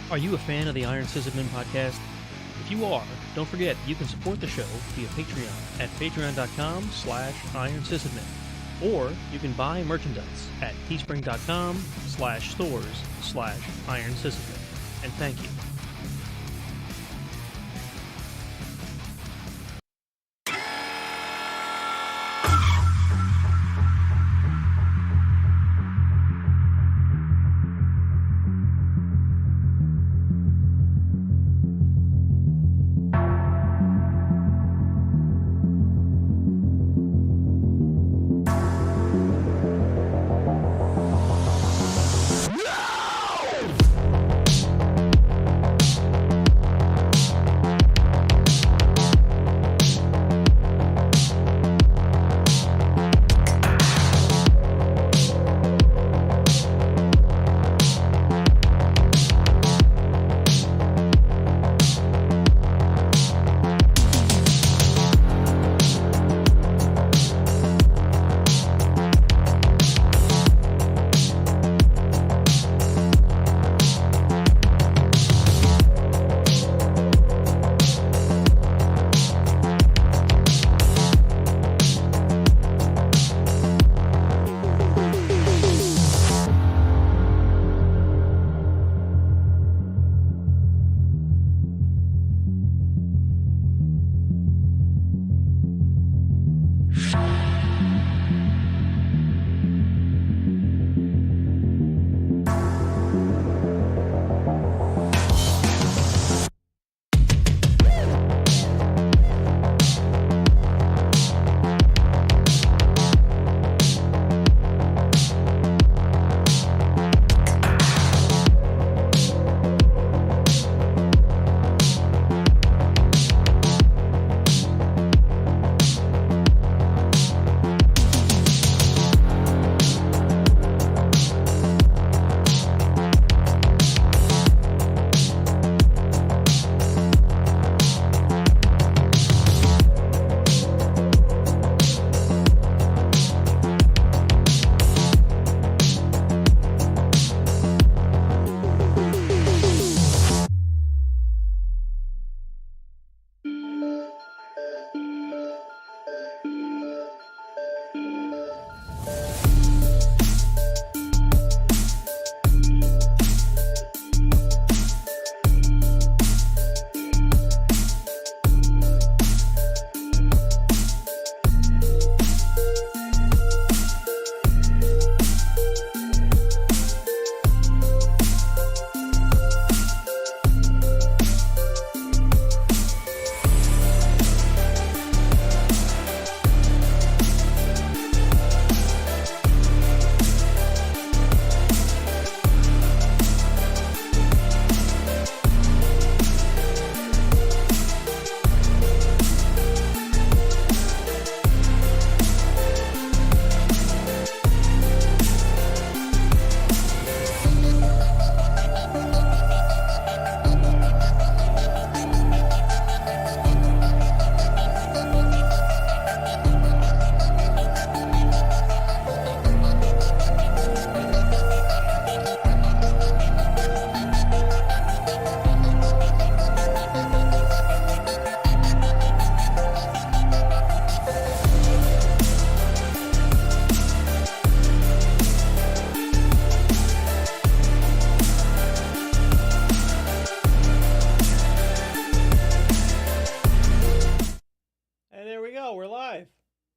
Are you a fan of the Iron Sysadmin podcast? If you are, don't forget you can support the show via Patreon at patreon.com/ironsysadmin. Or you can buy merchandise at teespring.com/stores/ironsysadmin. And thank you.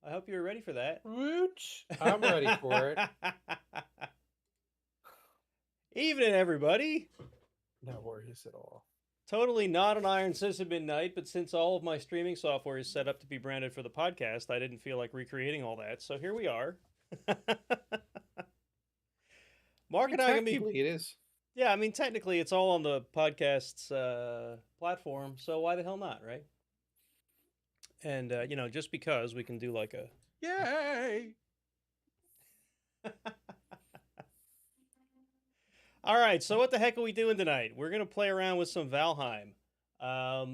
I hope you're ready for that. Wooch. I'm ready for it. Evening, everybody. No worries at all. Totally not an Iron Sysadmin night, but since all of my streaming software is set up to be branded for the podcast, I didn't feel like recreating all that. So here we are. Mark and I are going to be... It is. Yeah, I mean, technically it's all on the podcast's platform, so why the hell not, right? And, you know, just because we can do like a... Yay! All right, so what the heck are we doing tonight? We're going to play around with some Valheim. I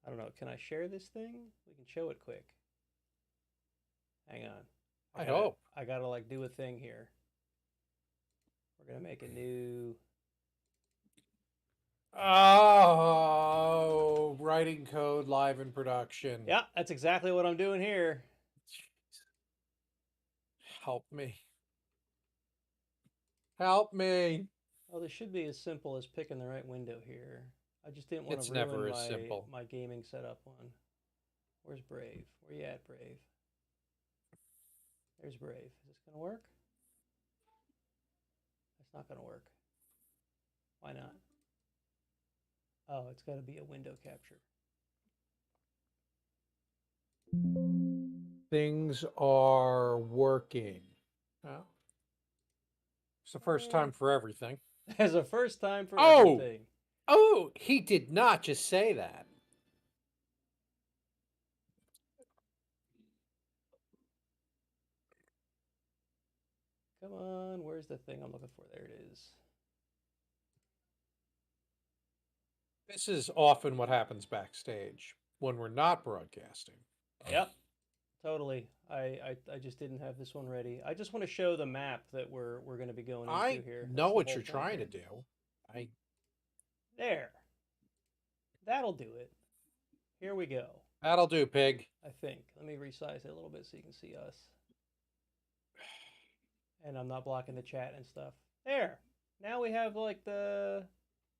don't know. Can I share this thing? We can show it quick. Hang on. I hope. I got to, like, do a thing here. We're going to make a new... Oh, writing code live in production. Yeah, that's exactly what I'm doing here. Jeez. Help me. Help me. Well, this should be as simple as picking the right window here. I just didn't want to It's ruin never as my simple. my gaming setup one. Where's Brave? Where you at, Brave? There's Brave. Is this gonna work? That's not gonna work. Why not? Oh, it's got to be a window capture. Things are working. Oh, it's the first time for everything. There's a first time for Oh, everything. oh, he did not just say that. Come on, where's the thing I'm looking for? There it is. This is often what happens backstage when we're not broadcasting. Yep, totally. I just didn't have this one ready. I just want to show the map that we're going to be going into I here. know That's the what whole you're point trying here. to do. I There. That'll do it. Here we go. That'll do, pig. I think. Let me resize it a little bit so you can see us. And I'm not blocking the chat and stuff. There. Now we have like the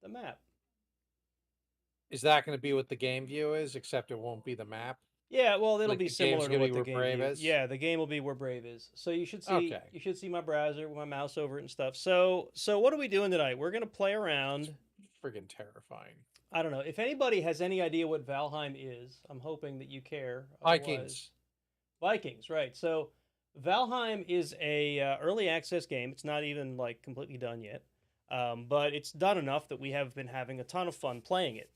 map. Is that going to be what the game view is? Except it won't be the map. Yeah, well, it'll Like be the game's similar to gonna be what the where game Brave view. is? Yeah, the game will be where Brave is. So you should Okay. see my browser with my mouse over it and stuff. So what are we doing tonight? We're gonna play around. Friggin' terrifying. I don't know if anybody has any idea what Valheim is. I'm hoping that you care. Vikings. Vikings, right? So Valheim is a early access game. It's not even like completely done yet, but it's done enough that we have been having a ton of fun playing it.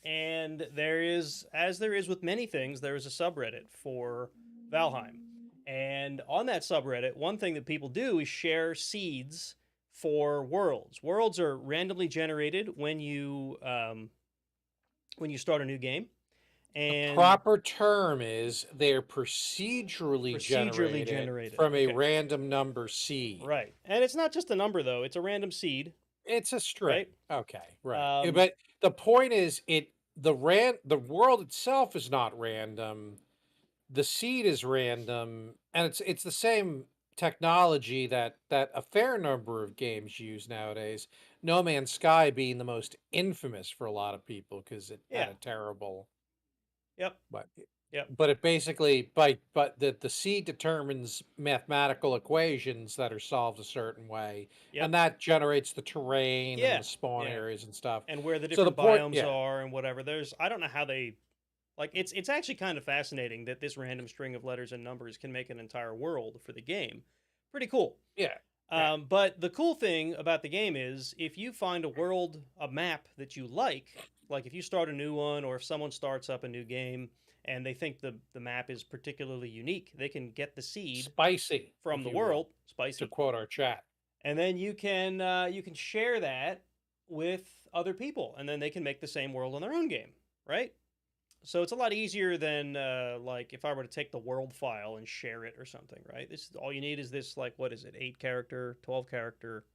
And there is, as there is with many things, there is a subreddit for Valheim. And on that subreddit, one thing that people do is share seeds for worlds. Worlds are randomly generated when you start a new game. And The proper term is they're procedurally generated from a Okay. random number seed. Right. And it's not just a number though, it's a random seed, It's a string. right? Okay, right. Um, But the point is the world itself is not random. The seed is random, and it's the same technology that a fair number of games use nowadays. No Man's Sky being the most infamous for a lot of people because it had yeah. a terrible Yep. but Yep. but it basically but the seed determines mathematical equations that are solved a certain way, Yep. and that generates the terrain and Yeah. the spawn Yeah. areas and stuff. And where the So the different point, biomes yeah, are and whatever. There's I don't know how they like it's actually kind of fascinating that this random string of letters and numbers can make an entire world for the game. Pretty cool. yeah, yeah. But the cool thing about the game is if you find a map that you like if you start a new one or if someone starts up a new game and they think the map is particularly unique, they can get the seed Spicy from if the you will, world, to spicy, quote our chat. and then you can share that with other people, and then they can make the same world in their own game, right? So it's a lot easier than like if I were to take the world file and share it or something, right? This all you need is this like what is it, 8 character, 12 character,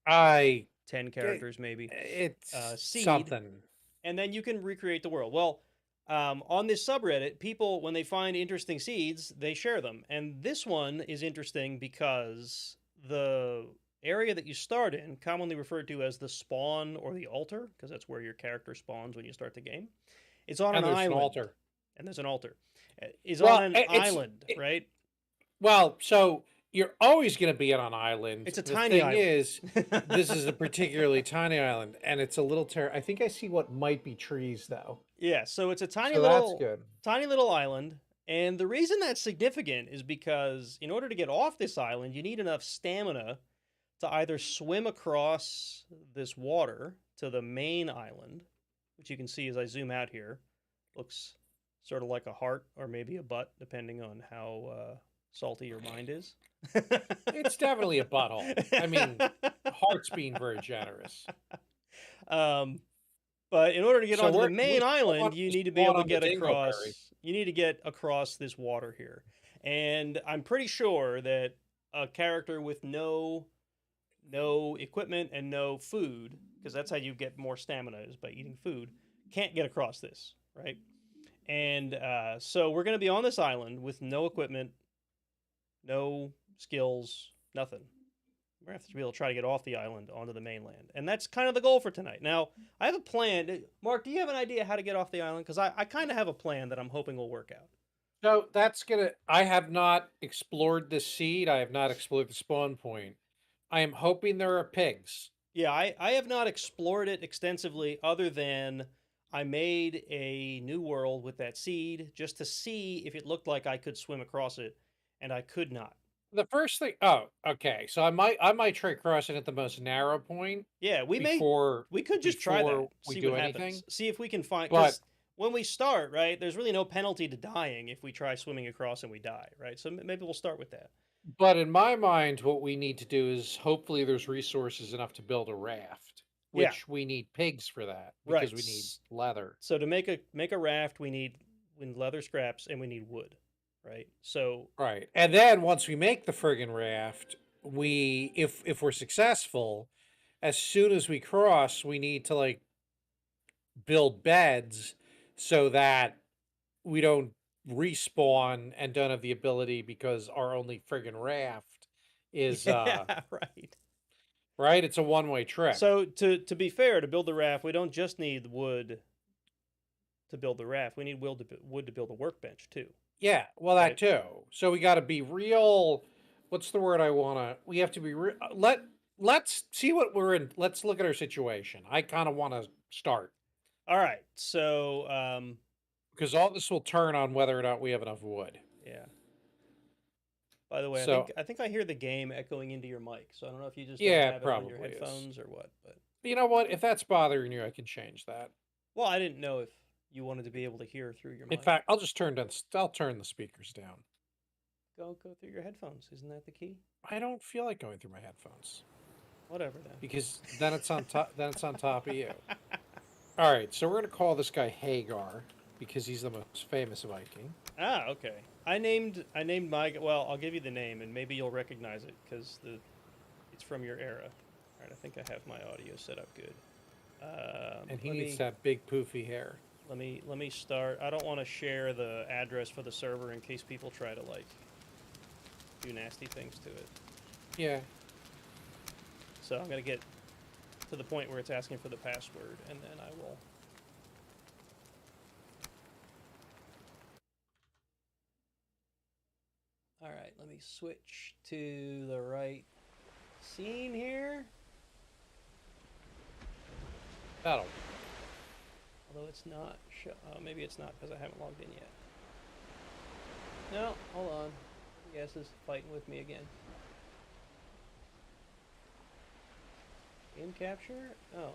I 10 characters maybe It's seed, something. and then you can recreate the world. Well, on this subreddit, people when they find interesting seeds, they share them, and this one is interesting because the area that you start in, commonly referred to as the spawn or the altar, because that's where your character spawns when you start the game, it's on an And there's an island, altar. and there's an altar. Is on Well, an island, right? well, so you're always going to be on an island. It's a The tiny thing island. is, this is a particularly tiny island, and it's a little I think I see what might be trees though. Yeah, so it's a So that's good. tiny little island, and the reason that's significant is because in order to get off this island, you need enough stamina to either swim across this water to the main island, which you can see as I zoom out here, looks sort of like a heart or maybe a butt, depending on how salty your mind is. It's definitely a butthole. I mean, heart's being very generous. um, But in order to get So onto the we main island, you need to be spawn able to on the get Dingleberry. across. You need to get across this water here, and I'm pretty sure that a character with no equipment and no food because that's how you get more stamina is by eating food, can't get across this, right? And so we're going to be on this island with no equipment, no skills, nothing. We're going to have to be able to try to get off the island onto the mainland. And that's kind of the goal for tonight. Now, I have a plan. Mark, do you have an idea how to get off the island? Because I kind of have a plan that I'm hoping will work out. So that's gonna. I have not explored the seed. I have not explored the spawn point. I am hoping there are pigs. Yeah, I have not explored it extensively other than I made a new world with that seed just to see if it looked like I could swim across it, and I could not. The first thing. Oh, okay. So I might try crossing at the most narrow point Yeah, before we could just try that, before we see do what anything. happens. See if we can find But because when we start, right, there's really no penalty to dying if we try swimming across and we die, right? So maybe we'll start with that. but in my mind, what we need to do is hopefully there's resources enough to build a raft, Yeah, which we need pigs for that right. because we need leather. So to make a raft, we need leather scraps and we need wood, right? So Right. And then once we make the friggin' raft, if we're successful, as soon as we cross, we need to like build beds so that we don't respawn and don't have the ability because our only friggin' raft is yeah, right. right, it's a one-way trip. So to be fair, to build the raft, we don't just need wood to build the raft. We need wood to build a workbench too, Yeah, well that right? too. So we got to be real, what's the word I want to, we have to be let's see what we're in. Let's look at our situation. I kind of want to start All right. So because all this will turn on whether or not we have enough wood. yeah. By the way, So, I think I hear the game echoing into your mic. So I don't know if you just don't yeah, it have it on your probably is. headphones or what, but You know what? If that's bothering you, I can change that. well, I didn't know if you wanted to be able to hear through your In mic. fact, I'll turn the speakers down. Go through your headphones. Isn't that the key? I don't feel like going through my headphones Whatever then. because then it's on top. Then it's on top of you. All right, so we're gonna call this guy Hagar because he's the most famous Viking. Ah, okay. I named my well. I'll give you the name, and maybe you'll recognize it because it's from your era. All right, I think I have my audio set up good. And he needs that big poofy hair. Let me start. I don't want to share the address for the server in case people try to like do nasty things to it. Yeah. So I'm gonna get to the point where it's asking for the password, and then I will. All right, let me switch to the right scene here. That'll. Although it's not. Maybe it's not because I haven't logged in yet. No, hold on. Yes, is fighting with me again. Game capture? Oh,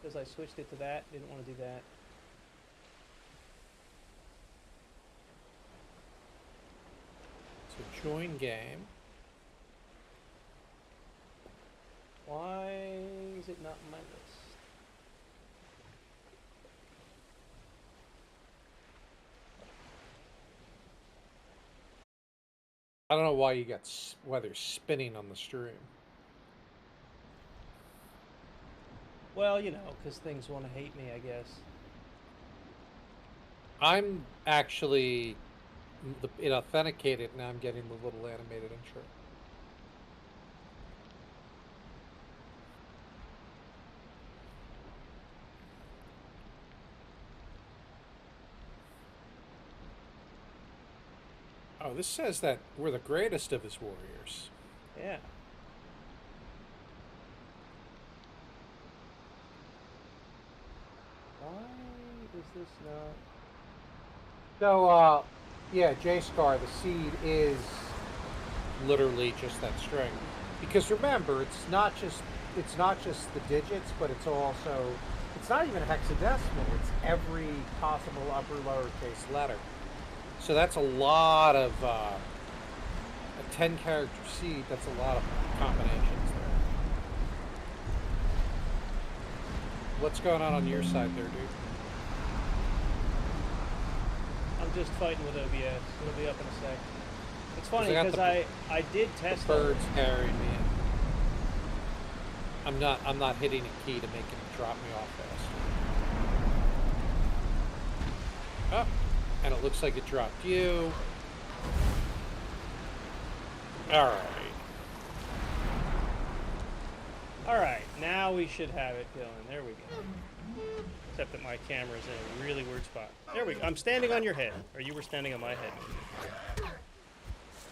because I switched it to that. Didn't want to do that. So join game. Why is it not in my list? I don't know why you got weather spinning on the stream. Well, you know, because things want to hate me, I guess. I'm actually it authenticated and I'm getting the little animated intro. Oh, this says that we're the greatest of his warriors. Yeah. Why is this not? So, yeah, J-Scar, the seed is literally just that string. Because remember, it's not just the digits, but it's also, it's not even hexadecimal. It's every possible upper lowercase letter. So that's a lot of a 10-character seed. That's a lot of combinations there. What's going on your side there, dude? I'm just fighting with OBS. It'll be up in a sec. It's funny I got because I did test the birds carrying me I'm not hitting a key to make him drop me off faster. Oh, and it looks like it dropped you. All right. All right, now we should have it going. There we go. Except that my camera's in a really weird spot. There we go. I'm standing on your head, or you were standing on my head.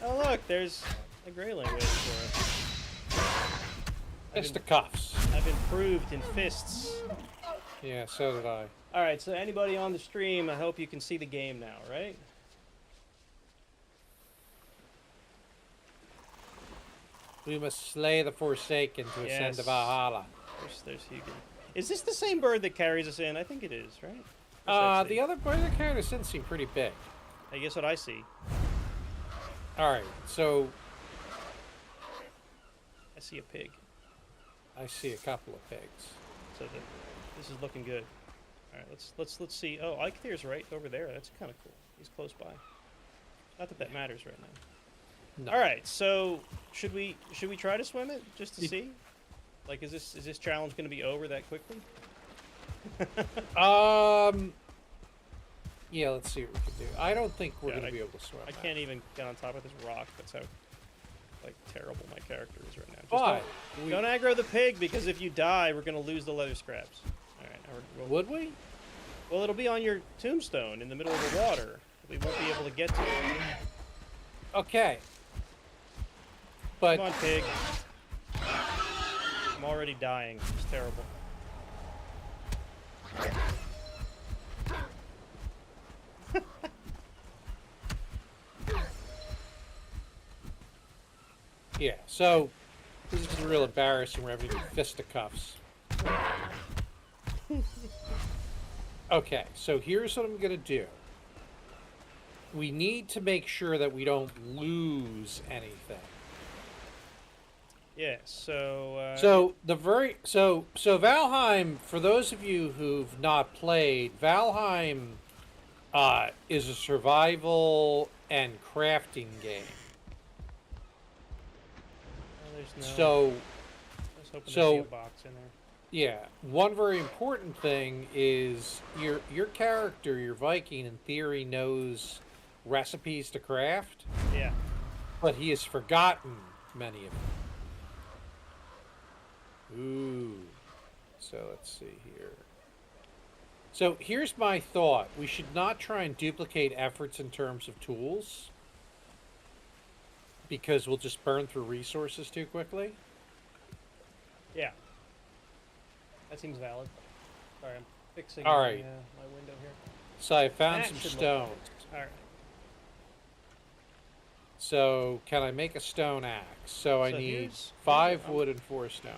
Oh look, there's a grayling waiting for us. Fisticuffs. I've improved in fists. Yeah, so did I. All right, so anybody on the stream, I hope you can see the game now, right? We must slay the Forsaken to ascend to Yes. Valhalla. There's Hugo. Is this the same bird that carries us in? I think it is, right? The other bird that carried us in seemed pretty big. I guess what I see. All right, so I see a pig. I see a couple of pigs. So this is looking good. All right, let's see. Oh, Eikthyre's right over there. That's kind of cool. He's close by. Not that that matters right now. No. All right, so should we try to swim it just to see? Like, is this challenge going to be over that quickly? Yeah, let's see what we can do. I don't think we're Yeah, going to be able to swim. I that. can't even get on top of this rock. That's how like terrible my character is right now. Just Why? don't aggro the pig, because if you die, we're going to lose the leather scraps. All right, Would we? well, it'll be on your tombstone in the middle of the water. We won't be able to get to it. Okay. But Come on, pig. I'm already dying. It's terrible. yeah, so this is real embarrassing. We're having to do fisticuffs. Okay, so here's what I'm going to do. We need to make sure that we don't lose anything. Yeah. So. So Valheim, for those of you who've not played, Valheim is a survival and crafting game. There's no. So I was hoping there'd be a box in there. yeah, one very important thing is your character, your Viking, in theory knows recipes to craft, Yeah. but he has forgotten many of them. Ooh. So let's see here. So here's my thought. We should not try and duplicate efforts in terms of tools, because we'll just burn through resources too quickly. Yeah. That seems valid. Sorry, I'm fixing All right. my window here. So I found That some should look stones. All right. So can I make a stone axe? So I So need here's 5 what I'm- wood and 4 stone.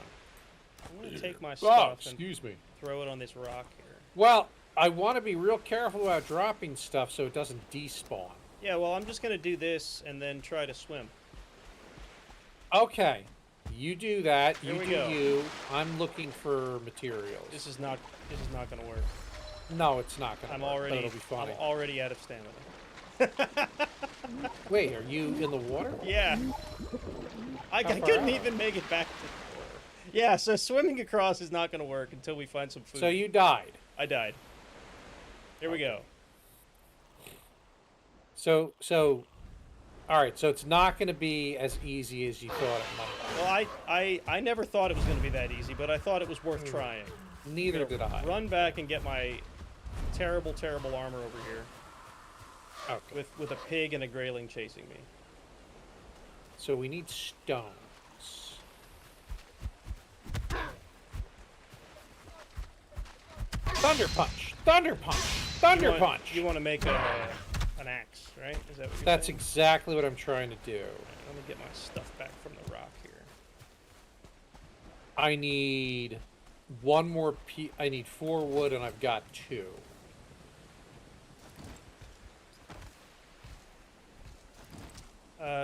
I'm gonna take my Oh, stuff and excuse me. throw it on this rock here. Well, I want to be real careful about dropping stuff so it doesn't despawn. Yeah. Well, I'm just gonna do this and then try to swim. Okay, you do that. Here You we do go. you. I'm looking for materials. This is not gonna work. No, it's not gonna I'm work, already but it'll be funny. I'm already out of stamina. Wait, are you in the water? Yeah. I How far couldn't out? even make it back to the water. Yeah, so swimming across is not going to work until we find some food. So you died. I died. Here we go. So, all right. So it's not going to be as easy as you thought it might. Well, I never thought it was going to be that easy, but I thought it was worth trying. Neither I'm did gonna I. Run back and get my terrible, terrible armor over here Okay. with a pig and a grayling chasing me. So we need stones. Thunder punch! Thunder punch! Thunder punch! You want to make an axe, right? Is that what you're That's saying? exactly what I'm trying to do. Let me get my stuff back from the rock here. I need one more I need 4 wood, and I've got 2.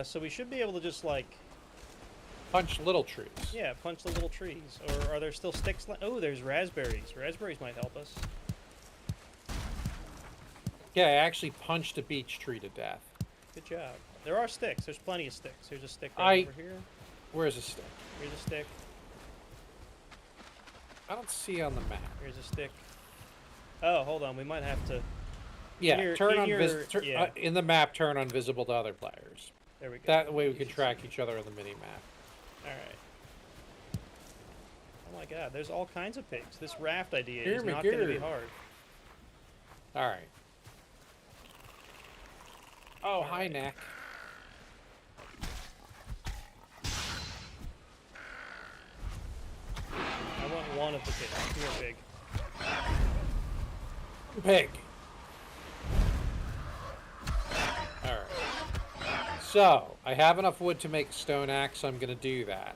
So we should be able to just like, Punch little trees. yeah, punch the little trees. Or are there still sticks? Oh, there's raspberries. Raspberries might help us. Yeah, I actually punched a beech tree to death. Good job. There are sticks. There's plenty of sticks. There's a stick right over here. Where's a stick? Here's a stick. I don't see on the map. Here's a stick. Oh, hold on. We might have to. Yeah, Here, turn in on your, yeah. in the map. Turn on visible to other players. There we go. That way we can track each other on the mini map. All right. Oh my God, there's all kinds of pigs. This raft idea is not going to be hard. All right. Oh, hi, Nick. I want one of the pigs. You're a pig. Pig. All right. So, I have enough wood to make a stone axe, so I'm going to do that.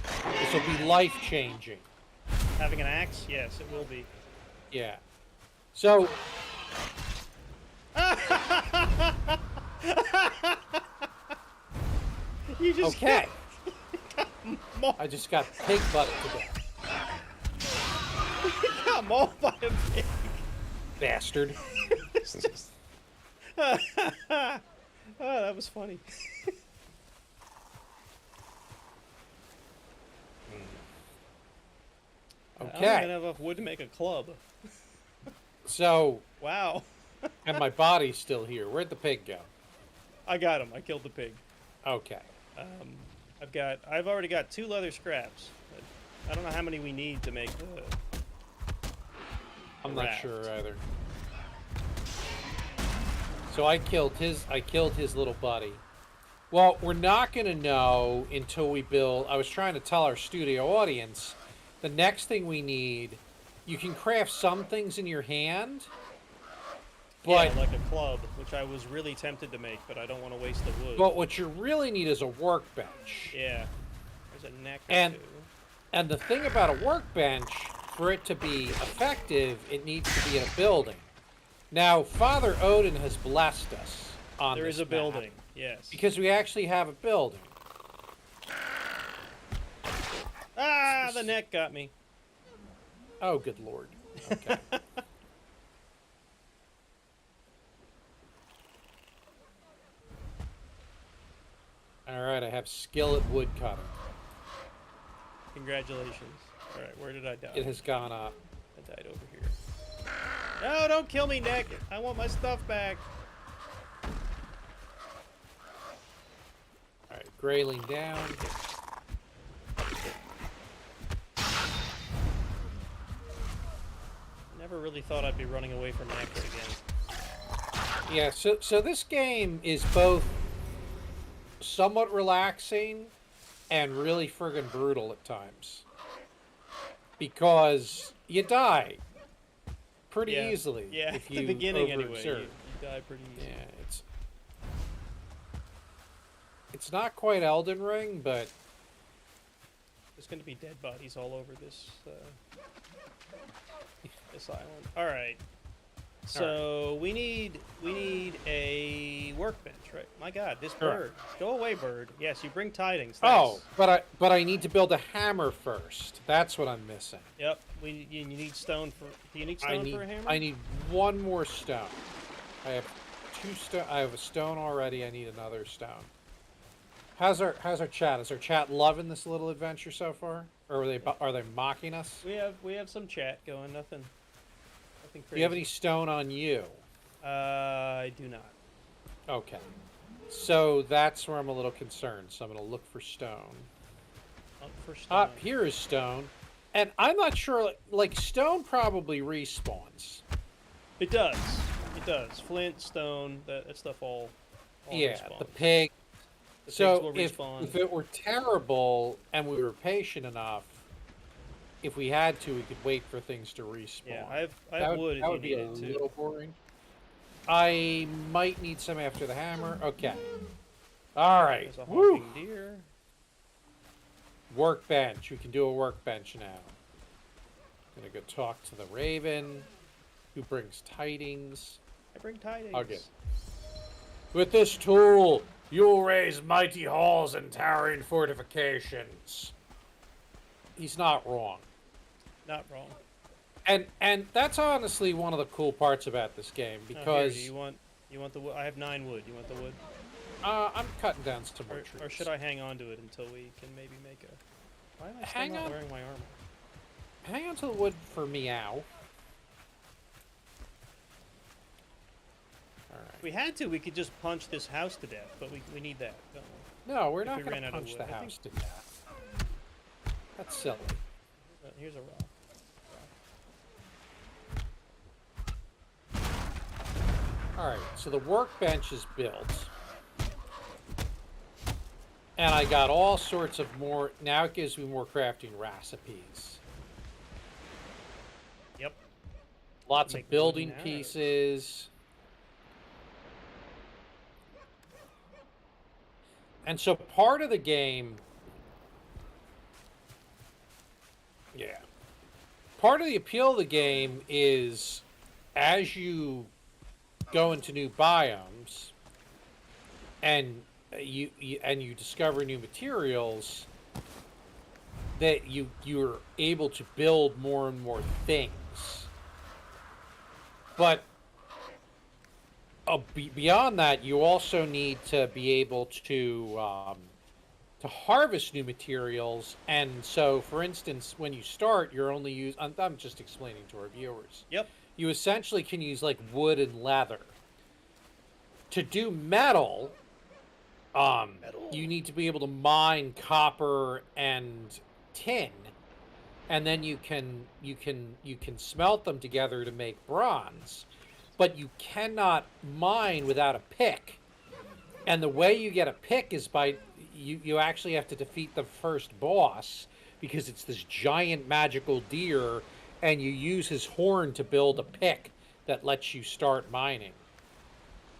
This will be life-changing. Having an axe? Yes, it will be. Yeah. So... You just okay. I just got pig butt today. You got mauled by a pig. Bastard. It's just... Oh, that was funny. Okay. I don't even have enough wood to make a club. So... Wow. And my body's still here. Where'd the pig go? I got him. I killed the pig. Okay. I've already got 2 leather scraps. But I don't know how many we need to make the I'm not raft. sure either. So I killed his little buddy. Well, we're not going to know until we build... I was trying to tell our studio audience, the next thing we need, you can craft some things in your hand, but... Yeah, like a club, which I was really tempted to make, but I don't want to waste the wood. But what you really need is a workbench. Yeah. There's a neck or And, two. and the thing about a workbench, for it to be effective, it needs to be in a building. Now, Father Odin has blessed us on There this is a map, building, yes. because we actually have a building. Ah, the neck got me. Oh, good lord. Okay. All right, I have skill at woodcutting. Congratulations. All right, where did I die? It has gone up. I died over here. No, don't kill me, Nick. I want my stuff back. All right, grayling down. Never really thought I'd be running away from necks again. Yeah, so this game is both somewhat relaxing and really friggin' brutal at times. Because you die pretty easily. Yeah, if at you the beginning anyway. overexert. You die pretty easy. Yeah, it's not quite Elden Ring, but There's going to be dead bodies all over this this island. All right. So we need a workbench, right? My God, this bird! Go away, bird. Yes, you bring tidings. Thanks. oh, but I need to build a hammer first. That's what I'm missing. Yep. You need stone for. Do you need stone for a hammer? I need one more stone. I have 2 stone. I have a stone already. I need another stone. How's our chat? Is our chat loving this little adventure so far, or are they mocking us? We have some chat going. Nothing crazy. Do you have any stone on you? I do not. Okay. So that's where I'm a little concerned. So I'm going to look for stone. Look for stone. Here is stone. And I'm not sure, like stone probably respawns. It does. It does. Flint, stone, that stuff all Yeah, respawns. the pig. The So pigs will respawn. if it were terrible and we were patient enough, if we had to, we could wait for things to respawn. Yeah, I have wood if you need it That would be too. a little boring. I might need some after the hammer. Okay. All right. There's a Woo! honking deer. Workbench. We can do a workbench now. Gonna go talk to the raven, who brings tidings. I bring tidings. Okay. With this tool, you'll raise mighty halls and towering fortifications. He's not wrong. Not wrong. And that's honestly one of the cool parts about this game, because do you want the wood? I have 9 wood. You want the wood? I'm cutting down some more Or trees. should I hang on to it until we can maybe make a? Why am I still Hang not on. wearing my armor? down to the wood for meow. Alright. If we had to, we could just punch this house to death, but we need that, don't we? No, we're If not we going ran to out of punch wood. the I think- house to death. That's silly. Here's a rock. Alright, so the workbench is built. And I got all sorts of more... Now it gives me more crafting recipes. Yep. Lots Make of building wooden arrows. pieces. And so part of the game... Yeah. Part of the appeal of the game is as you go into new biomes and you discover new materials, that you're able to build more and more things. But beyond that, you also need to be able to harvest new materials. And so, for instance, when you start, you're only use. I'm just explaining to our viewers. Yep. You essentially can use like wood and leather. To do metal, you need to be able to mine copper and tin, and then you can smelt them together to make bronze. But you cannot mine without a pick. And the way you get a pick is by you actually have to defeat the first boss, because it's this giant magical deer, and you use his horn to build a pick that lets you start mining.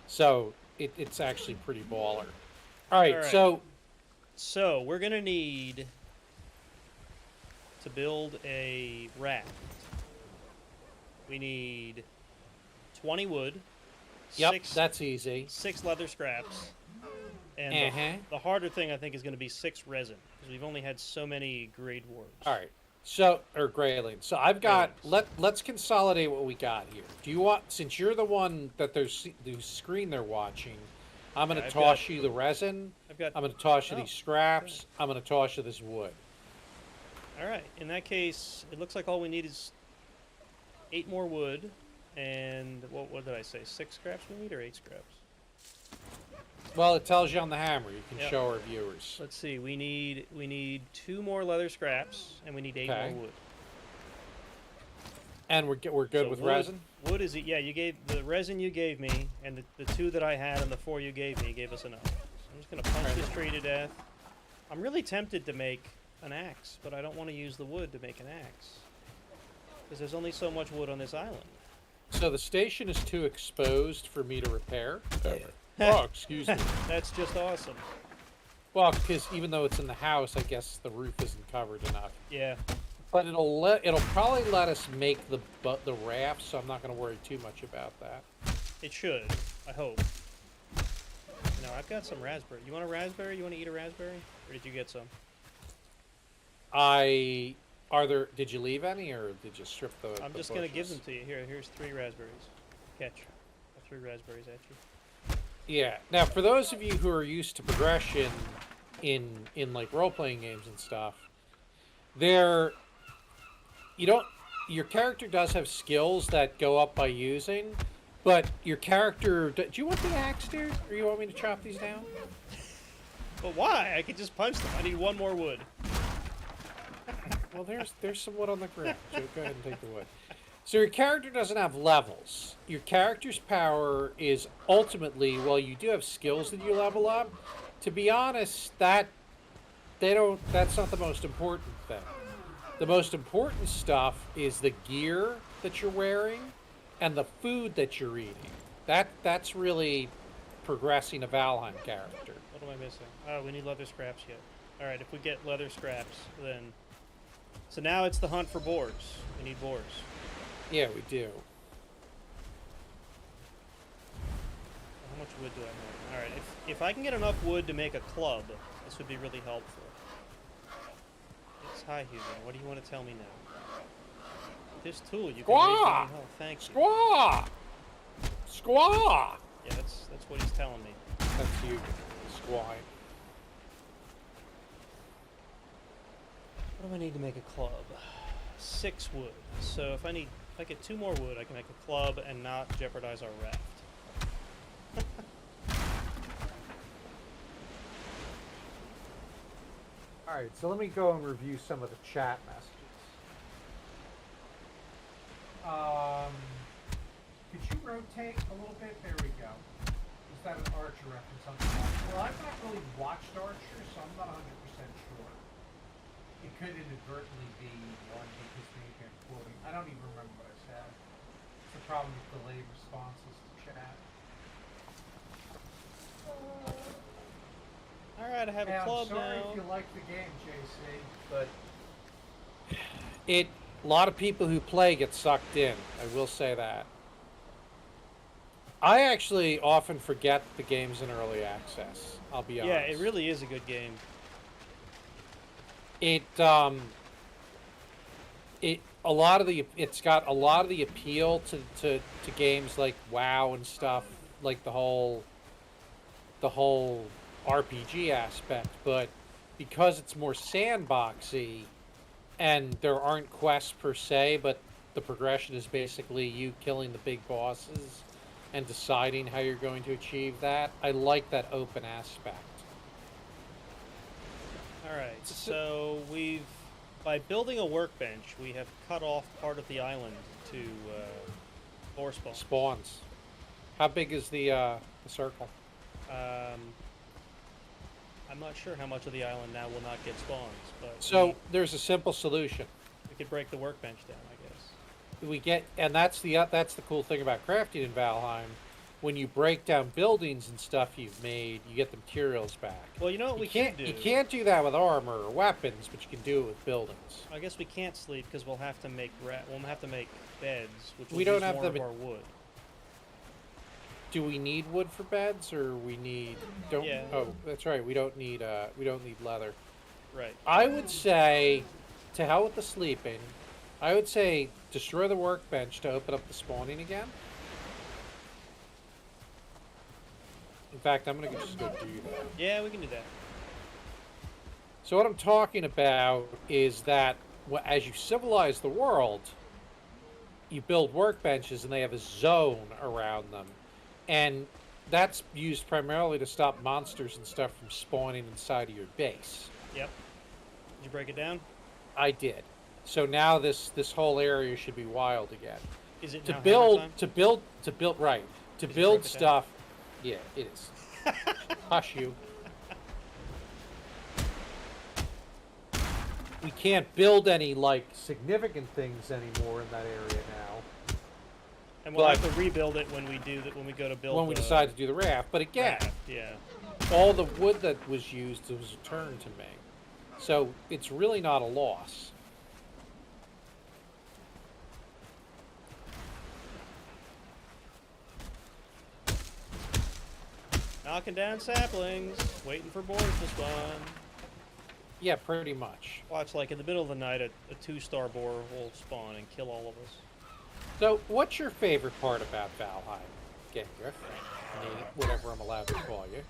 So it's actually pretty baller. All right, so we're gonna need to build a raft. We need 20 wood. Yep, that's easy. 6 leather scraps. And the harder thing, I think, is going to be 6 resin, because we've only had so many grade wars. All right. So, or graylings. So I've got, let's consolidate what we got here. Do you want, since you're the one that whose screen they're watching, I'm going to toss you the resin. I'm going to toss you these scraps. Okay. I'm going to toss you this wood. All right. In that case, it looks like all we need is 8 more wood. And what did I say? 6 scraps we need, or 8 scraps? Well, it tells you on the hammer. You can show our viewers. Let's see. We need 2 more leather scraps, and we need 8 more wood. And we're good with resin. Wood is you gave the resin you gave me, and the 2 that I had and the 4 you gave me gave us enough. So I'm just gonna punch this tree to death. I'm really tempted to make an axe, but I don't want to use the wood to make an axe, because there's only so much wood on this island. So the station is too exposed for me to repair? Oh, excuse me. That's just awesome. Well, because even though it's in the house, I guess the roof isn't covered enough. Yeah. But it'll probably let us make the raft, so I'm not going to worry too much about that. It should, I hope. No, I've got some raspberry. You want a raspberry? You want to eat a raspberry? Or did you get some? Did you leave any, or did you strip the I'm just going to give them to you. Here's 3 raspberries. Catch. I have 3 raspberries at you. Yeah. Now, for those of you who are used to progression in like role-playing games and stuff, your character does have skills that go up by using, but your character... Do you want the axe, dude? Or you want me to chop these down? But why? I could just punch them. I need 1 more wood. Well, there's some wood on the ground, so go ahead and take the wood. So your character doesn't have levels. Your character's power is ultimately, well, you do have skills that you level up. To be honest, that's not the most important thing. The most important stuff is the gear that you're wearing and the food that you're eating. That's really progressing a Valheim character. What am I missing? Oh, we need leather scraps yet. All right, if we get leather scraps, then... So now it's the hunt for boars. We need boars. Yeah, we do. How much wood do I have? All right, if I can get enough wood to make a club, this would be really helpful. It's high, Hugo. What do you want to tell me now? This tool, you can raise your own health. Thank you. Squaw! Squaw! Yeah, that's what he's telling me. That's you, squaw. What do I need to make a club? 6 wood. So if I get 2 more wood, I can make a club and not jeopardize our raft. All right, so let me go and review some of the chat messages. Could you rotate a little bit? There we go. Is that an Archer reference on the back? Well, I've not really watched Archer, so I'm not 100% sure. It could inadvertently be one because maybe I'm quoting. I don't even remember what I said. It's the problem with delayed responses to chat. All right, I have a club I'm sorry now. if you like the game, JC, but a lot of people who play get sucked in. I will say that. I actually often forget the game's in early access. I'll be honest. Yeah, it really is a good game. It's got a lot of the appeal to games like WoW and stuff, like the whole RPG aspect, but because it's more sandboxy and there aren't quests per se, but the progression is basically you killing the big bosses and deciding how you're going to achieve that. I like that open aspect. All right, so by building a workbench, we have cut off part of the island to boar spawn. Spawns. How big is the circle? I'm not sure how much of the island now will not get spawns, but So there's a simple solution. we could break the workbench down, I guess. And that's the cool thing about crafting in Valheim. When you break down buildings and stuff you've made, you get the materials back. Well, you know what we can't could do? You can't do that with armor or weapons, but you can do it with buildings. I guess we can't sleep because we'll have to make beds, which will We don't use have more the of our wood. Do we need wood for beds, or we need? Don't. Yeah. Oh, that's right. We don't need leather. Right. I would say, to hell with the sleeping. I would say destroy the workbench to open up the spawning again. In fact, I'm gonna just go do that. Yeah, we can do that. So what I'm talking about is that as you civilize the world, you build workbenches and they have a zone around them. And that's used primarily to stop monsters and stuff from spawning inside of your base. Yep. Did you break it down? I did. So now this whole area should be wild again. Is it To now build hammer time? to build right. To Did you build break it down? stuff. Yeah, it is. Hush you. We can't build any significant things anymore in that area now. And we'll have to rebuild it when we go to build. When we decide to do the raft, but again, raft, yeah. all the wood that was used was returned to me, so it's really not a loss. Knocking down saplings, waiting for boars to spawn. Yeah, pretty much. Watch, like in the middle of the night, a 2-star boar will spawn and kill all of us. So, what's your favorite part about Valheim, Gendriff? Nate, whatever I'm allowed to call you.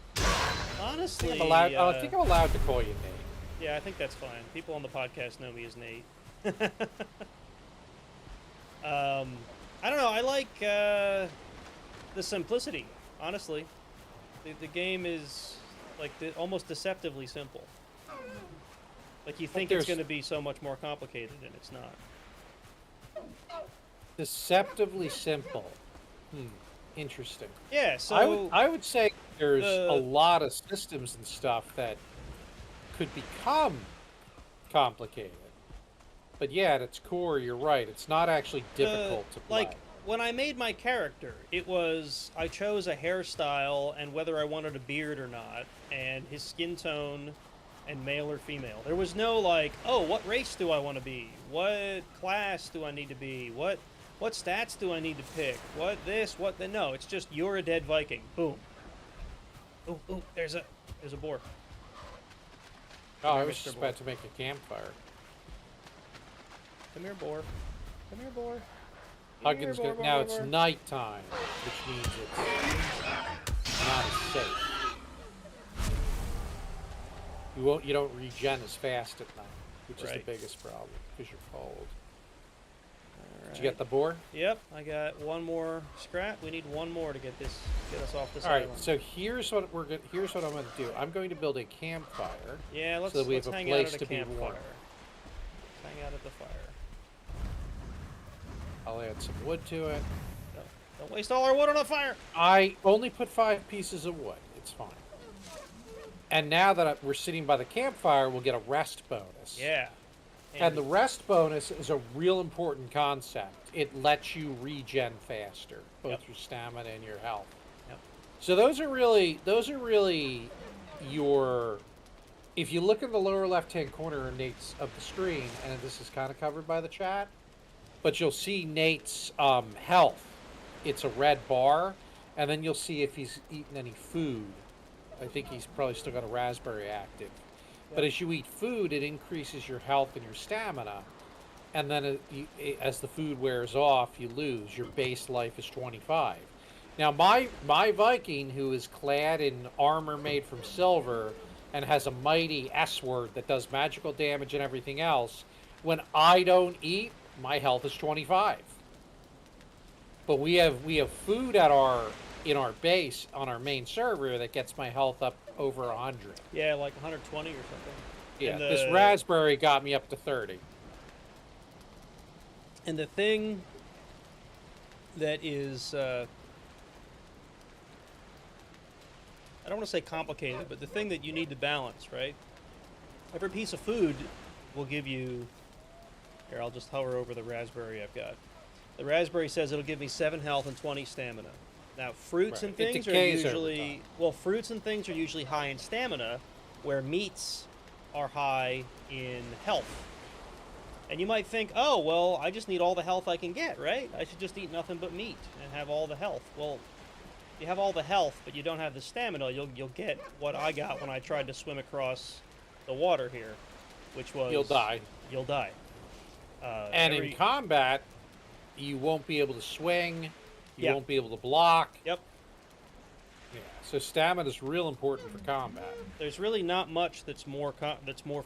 Honestly, I think I'm allowed to call you Nate. Yeah, I think that's fine. People on the podcast know me as Nate. I don't know. I like the simplicity. Honestly, the game is almost deceptively simple. Like you think it's going to be so much more complicated, and it's not. Deceptively simple. Interesting. Yeah. So I would say there's a lot of systems and stuff that could become complicated. But yeah, at its core, you're right. It's not actually difficult to play. Like when I made my character, I chose a hairstyle and whether I wanted a beard or not, and his skin tone, and male or female. There was no oh, what race do I want to be? What class do I need to be? What stats do I need to pick? What this? What the? No, it's just you're a dead Viking. Boom. Ooh, there's a boar. Oh, I was just about to make a campfire. Come here, boar. Come here, boar. Huggins now it's nighttime, which means it's not as safe. You don't regen as fast at night, which is the biggest problem because you're cold. All Did you right. get the boar? Yep, I got one more scrap. We need one more to get us off this All right. island. So here's what Here's what I'm going to do. I'm going to build a campfire. Yeah, so that we have let's a hang out place at a to be campfire. warm. Let's hang out at the fire. I'll add some wood to it. Don't waste all our wood on a fire. I only put 5 pieces of wood. It's fine. And now that we're sitting by the campfire, we'll get a rest bonus. Yeah. And the rest bonus is a real important concept. It lets you regen faster, both your stamina and your health. Yep. So those are really your. If you look in the lower left-hand corner of Nate's of the screen, and this is kind of covered by the chat, but you'll see Nate's health. It's a red bar, and then you'll see if he's eaten any food. I think he's probably still got a raspberry active. But as you eat food, it increases your health and your stamina. And then as the food wears off, you lose. Your base life is 25. Now, my Viking, who is clad in armor made from silver and has a mighty S-word that does magical damage and everything else, when I don't eat, my health is 25. But we have food in our base on our main server that gets my health up over 100. Yeah, like 120 or something. Yeah, this raspberry got me up to 30. And the thing that is, I don't want to say complicated, but the thing that you need to balance, right? Every piece of food will give you, here, I'll just hover over the raspberry I've got. The raspberry says it'll give me 7 health and 20 stamina. Now, fruits and things are usually, fruits and things are usually high in stamina, where meats are high in health. And you might think, oh, well, I just need all the health I can get, right? I should just eat nothing but meat and have all the health. Well, you have all the health, but you don't have the stamina, you'll get what I got when I tried to swim across the water here, which was... You'll die. You'll die. And in combat, you won't be able to swing, you won't be able to block. Yep. Yeah, so stamina is real important for combat. There's really not much that's more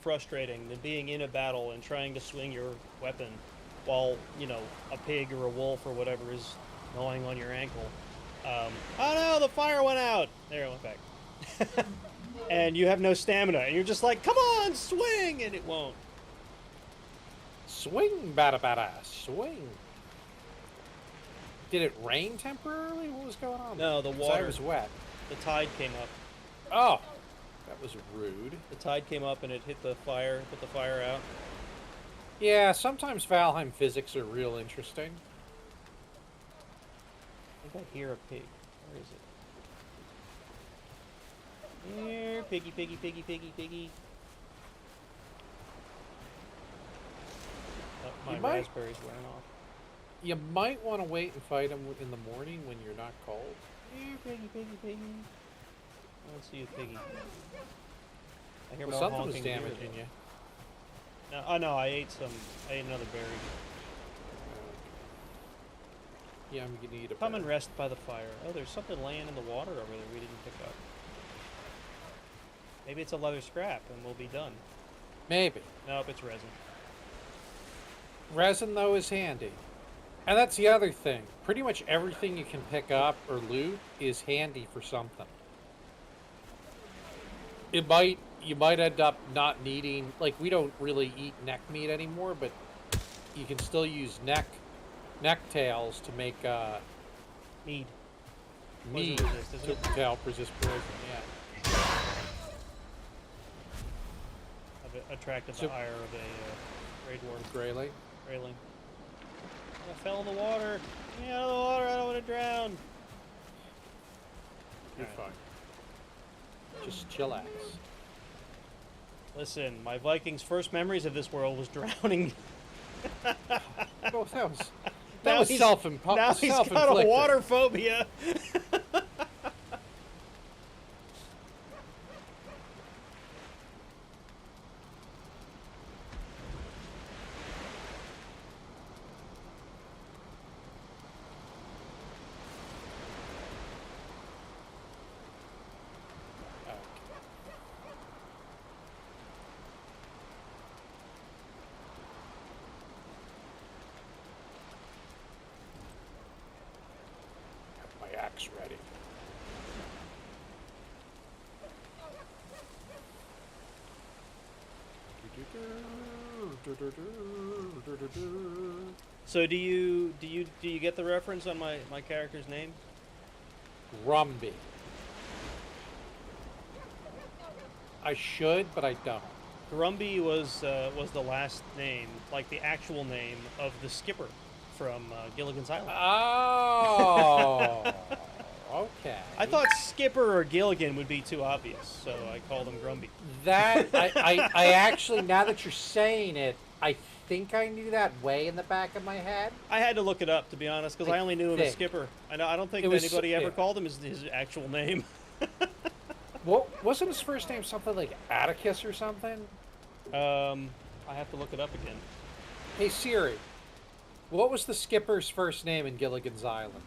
frustrating than being in a battle and trying to swing your weapon while, you know, a pig or a wolf or whatever is gnawing on your ankle. Oh no, the fire went out! There, it went back. And you have no stamina, and you're just like, come on, swing! And it won't. Swing, bada, swing. Did it rain temporarily? What was going on? No, the water was wet. The tide came up. Oh, that was rude. The tide came up and it hit the fire, put the fire out. Yeah, sometimes Valheim physics are real interesting. I think I hear a pig. Where is it? Here, piggy, piggy, piggy, piggy, piggy. Oh, my raspberry's wearing off. You might want to wait and fight him in the morning when you're not cold. Here, piggy, piggy, piggy. I don't see you, piggy. I hear well, more something was honking damaging you. No, oh no, I ate another berry. Yeah, I'm gonna eat a Come berry. and rest by the fire. Oh, there's something laying in the water over there we didn't pick up. Maybe it's a leather scrap and we'll be done. Maybe. Nope, it's resin. Resin, though, is handy. And that's the other thing. Pretty much everything you can pick up or loot is handy for something. You might end up not needing, like, we don't really eat neck meat anymore, but you can still use neck tails to make Mead. mead Resist, to help resist poison. Yeah. I've attracted the ire of a raid warden. Grayling. Grayling. I fell in the water. Get me out of the water. I don't want to drown. You're fine. Just chillax. Listen, my Vikings' first memories of this world was drowning. Oh, that was self-imposed. Now he's got a water phobia. axe ready. So do you get the reference on my character's name? Grumby. I should, but I don't. Grumby was the last name, like the actual name of the skipper from Gilligan's Island. Oh, okay. I thought Skipper or Gilligan would be too obvious, so I called him Grumby. That I actually, now that you're saying it, I think I knew that way in the back of my head. I had to look it up, to be honest, because I only knew him as Skipper. I don't think anybody ever called him his actual name. Well, wasn't his first name something like Atticus or something? I have to look it up again. Hey Siri, what was the skipper's first name in Gilligan's Island?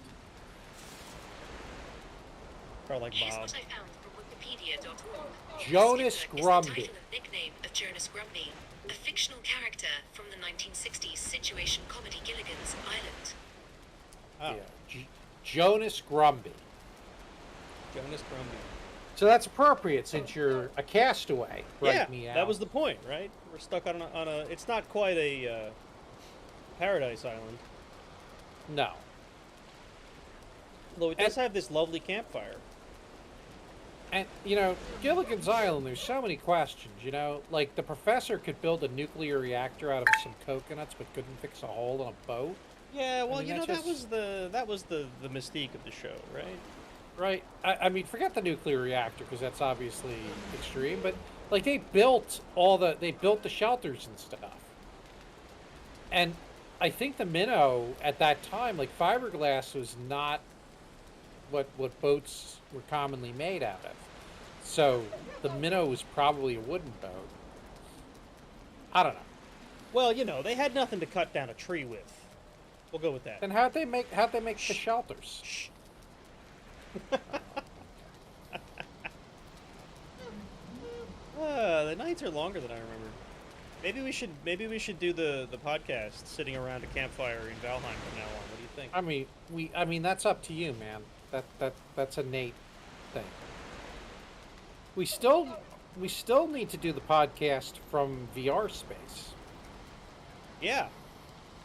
Probably like Here's Bob. what I found from Wikipedia.org. Jonas Skipper Grumby. is the title and nickname of Jonas Grumby, a fictional character from the 1960s situation comedy Gilligan's Island. Oh, Yeah, Jonas Grumby. Jonas Grumby. So that's appropriate since you're a castaway. Yeah, Me out. that was the point, right? We're stuck on a. It's not quite a paradise island, No. though it does have this lovely campfire. And, you know, Gilligan's Island, there's so many questions, you know? Like, the professor could build a nuclear reactor out of some coconuts, but couldn't fix a hole in a boat. Yeah, well, mean, you know, that's that was the mystique of the show, right? Right? I mean, forget the nuclear reactor, because that's obviously extreme, but, like, they built the shelters and stuff. And I think the minnow, at that time, like, fiberglass was not what boats were commonly made out of. So the minnow was probably a wooden boat. I don't know. Well, you know, they had nothing to cut down a tree with. We'll go with that. Then how'd they make the shelters? Shh. The nights are longer than I remember. Maybe we should do the podcast sitting around a campfire in Valheim from now on. What do you think? I mean that's up to you, man. That's a Nate thing. We still need to do the podcast from VR space. Yeah,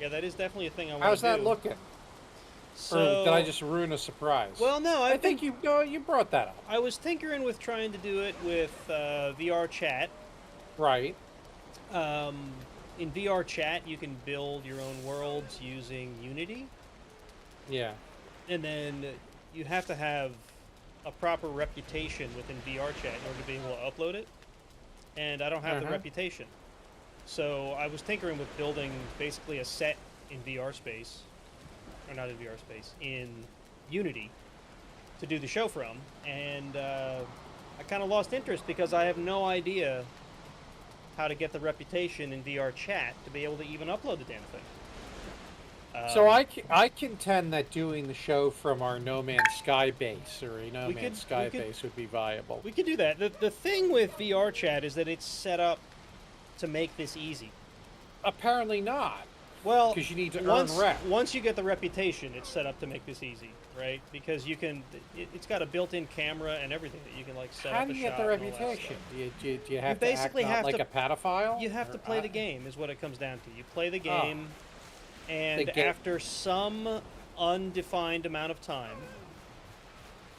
that is definitely a thing I want to do. How's that looking? So, or did I just ruin a surprise? Well, no, I think you brought that up. I was tinkering with trying to do it with VR chat. Right. In VR chat, you can build your own worlds using Unity. Yeah. And then you have to have a proper reputation within VR chat in order to be able to upload it. And I don't have the reputation. So I was tinkering with building basically a set in VR space. Or not in VR space, in Unity to do the show from. And I kind of lost interest because I have no idea how to get the reputation in VR chat to be able to even upload the damn thing. So I contend that doing the show from our No Man's Sky base or a No Man's Sky base would be viable. We could do that. The thing with VR chat is that it's set up to make this easy. Apparently not. Well, because you need to earn rep. Once you get the reputation, it's set up to make this easy, right? Because you can, it's got a built-in camera and everything that you can like set How up. do you get the reputation? Do you have you to act not like a pedophile? You have to play the game, is what it comes down to. You play the game, and after some undefined amount of time.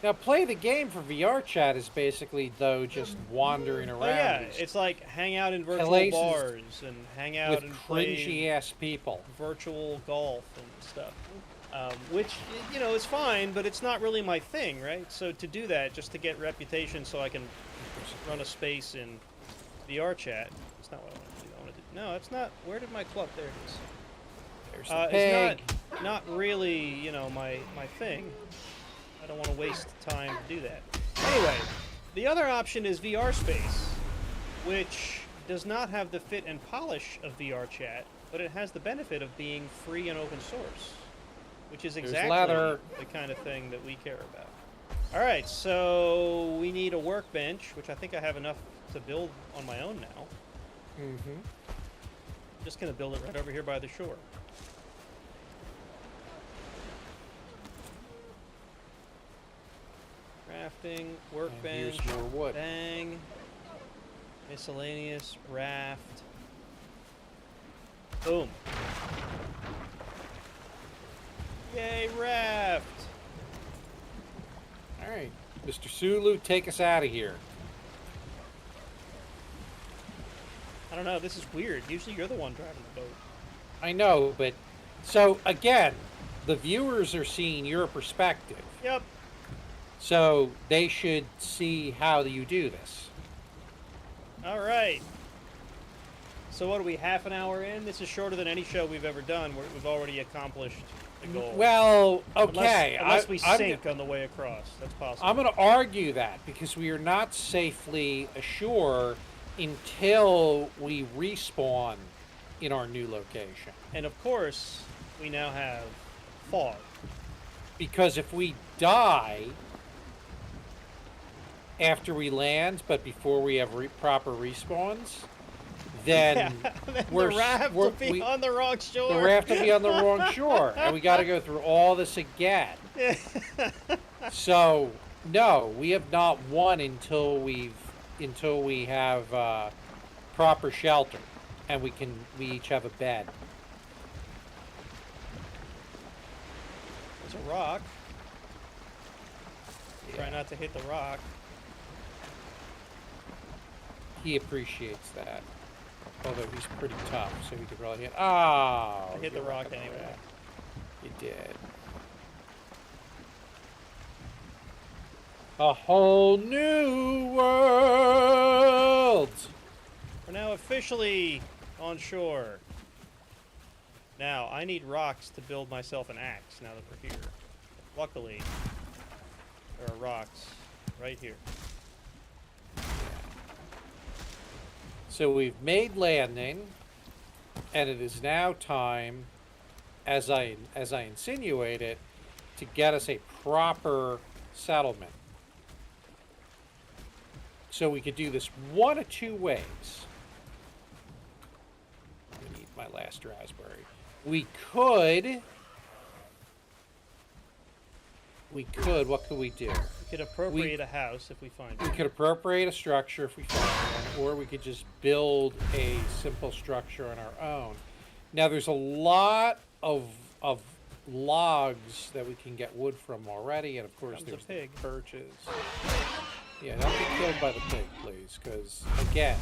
Now, play the game for VR chat is basically, though, just wandering around. Oh, yeah, it's like hang out in virtual bars and hang out with and cringy-ass people. Virtual golf and stuff. Which, you know, is fine, but it's not really my thing, right? So to do that, just to get reputation so I can run a space in VR chat, it's not what I want to do. I want to do. No, it's not. Where did my club? There it is. There's the pig. It's not really, you know, my thing. I don't want to waste time to do that. Anyway, the other option is VR Space, which does not have the fit and polish of VR Chat, but it has the benefit of being free and open source, which is exactly the kind of thing that we care about. All right, so we need a workbench, which I think I have enough to build on my own now. Mm-hmm. I'm just going to build it right over here by the shore. crafting, And workbench, here's more wood. bang, miscellaneous, raft. Boom. Yay, raft! All right, Mr. Sulu, take us out of here. I don't know, this is weird. Usually you're the one driving the boat. I know, but so again, the viewers are seeing your perspective. Yep. So they should see how you do this. All right. So what are we, half an hour in? This is shorter than any show we've ever done. We've already accomplished the goal. Well, okay. Unless we sink on the way across. That's possible. I'm going to argue that because we are not safely ashore until we respawn in our new location. And of course, we now have fog. Because if we die after we land, but before we have proper respawns, then the raft will be on the wrong shore. The raft will be on the wrong shore, and we got to go through all this again. So, no, we have not won until we have proper shelter, and we each have a bed. There's a rock. Try not to hit the rock. He appreciates that. Although he's pretty tough, so he could probably hit. Oh! I hit the rock anyway. You did. A whole new world! We're now officially on shore. Now, I need rocks to build myself an axe now that we're here. Luckily, there are rocks right here. So we've made landing, and it is now time, as I insinuated, to get us a proper settlement. So we could do this one of two ways. I need my last raspberry. We could, what could we do? We could appropriate a house if we find We it. could appropriate a structure if we find one, or we could just build a simple structure on our own. Now, there's a lot of logs that we can get wood from already, and of course Comes a there's pig. the birches. Yeah, don't get killed by the pig, please, because, again,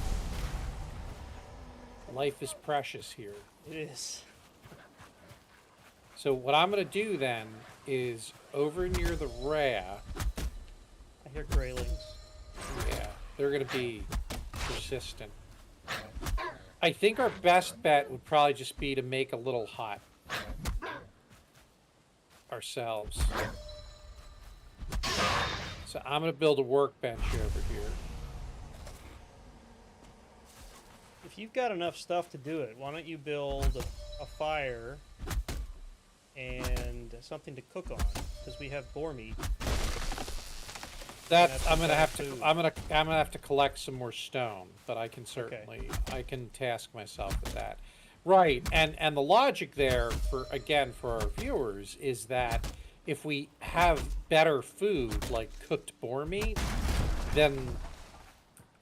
life is precious here. It is. So what I'm going to do then is over near the raft. I hear graylings. Yeah, they're going to be persistent. I think our best bet would probably just be to make a little hut ourselves. So I'm going to build a workbench over here. If you've got enough stuff to do it, why don't you build a fire and something to cook on? Because we have boar meat. I'm gonna have to collect some more stone, but I can certainly I can task myself with that. Right, and the logic there for our viewers is that if we have better food like cooked boar meat, then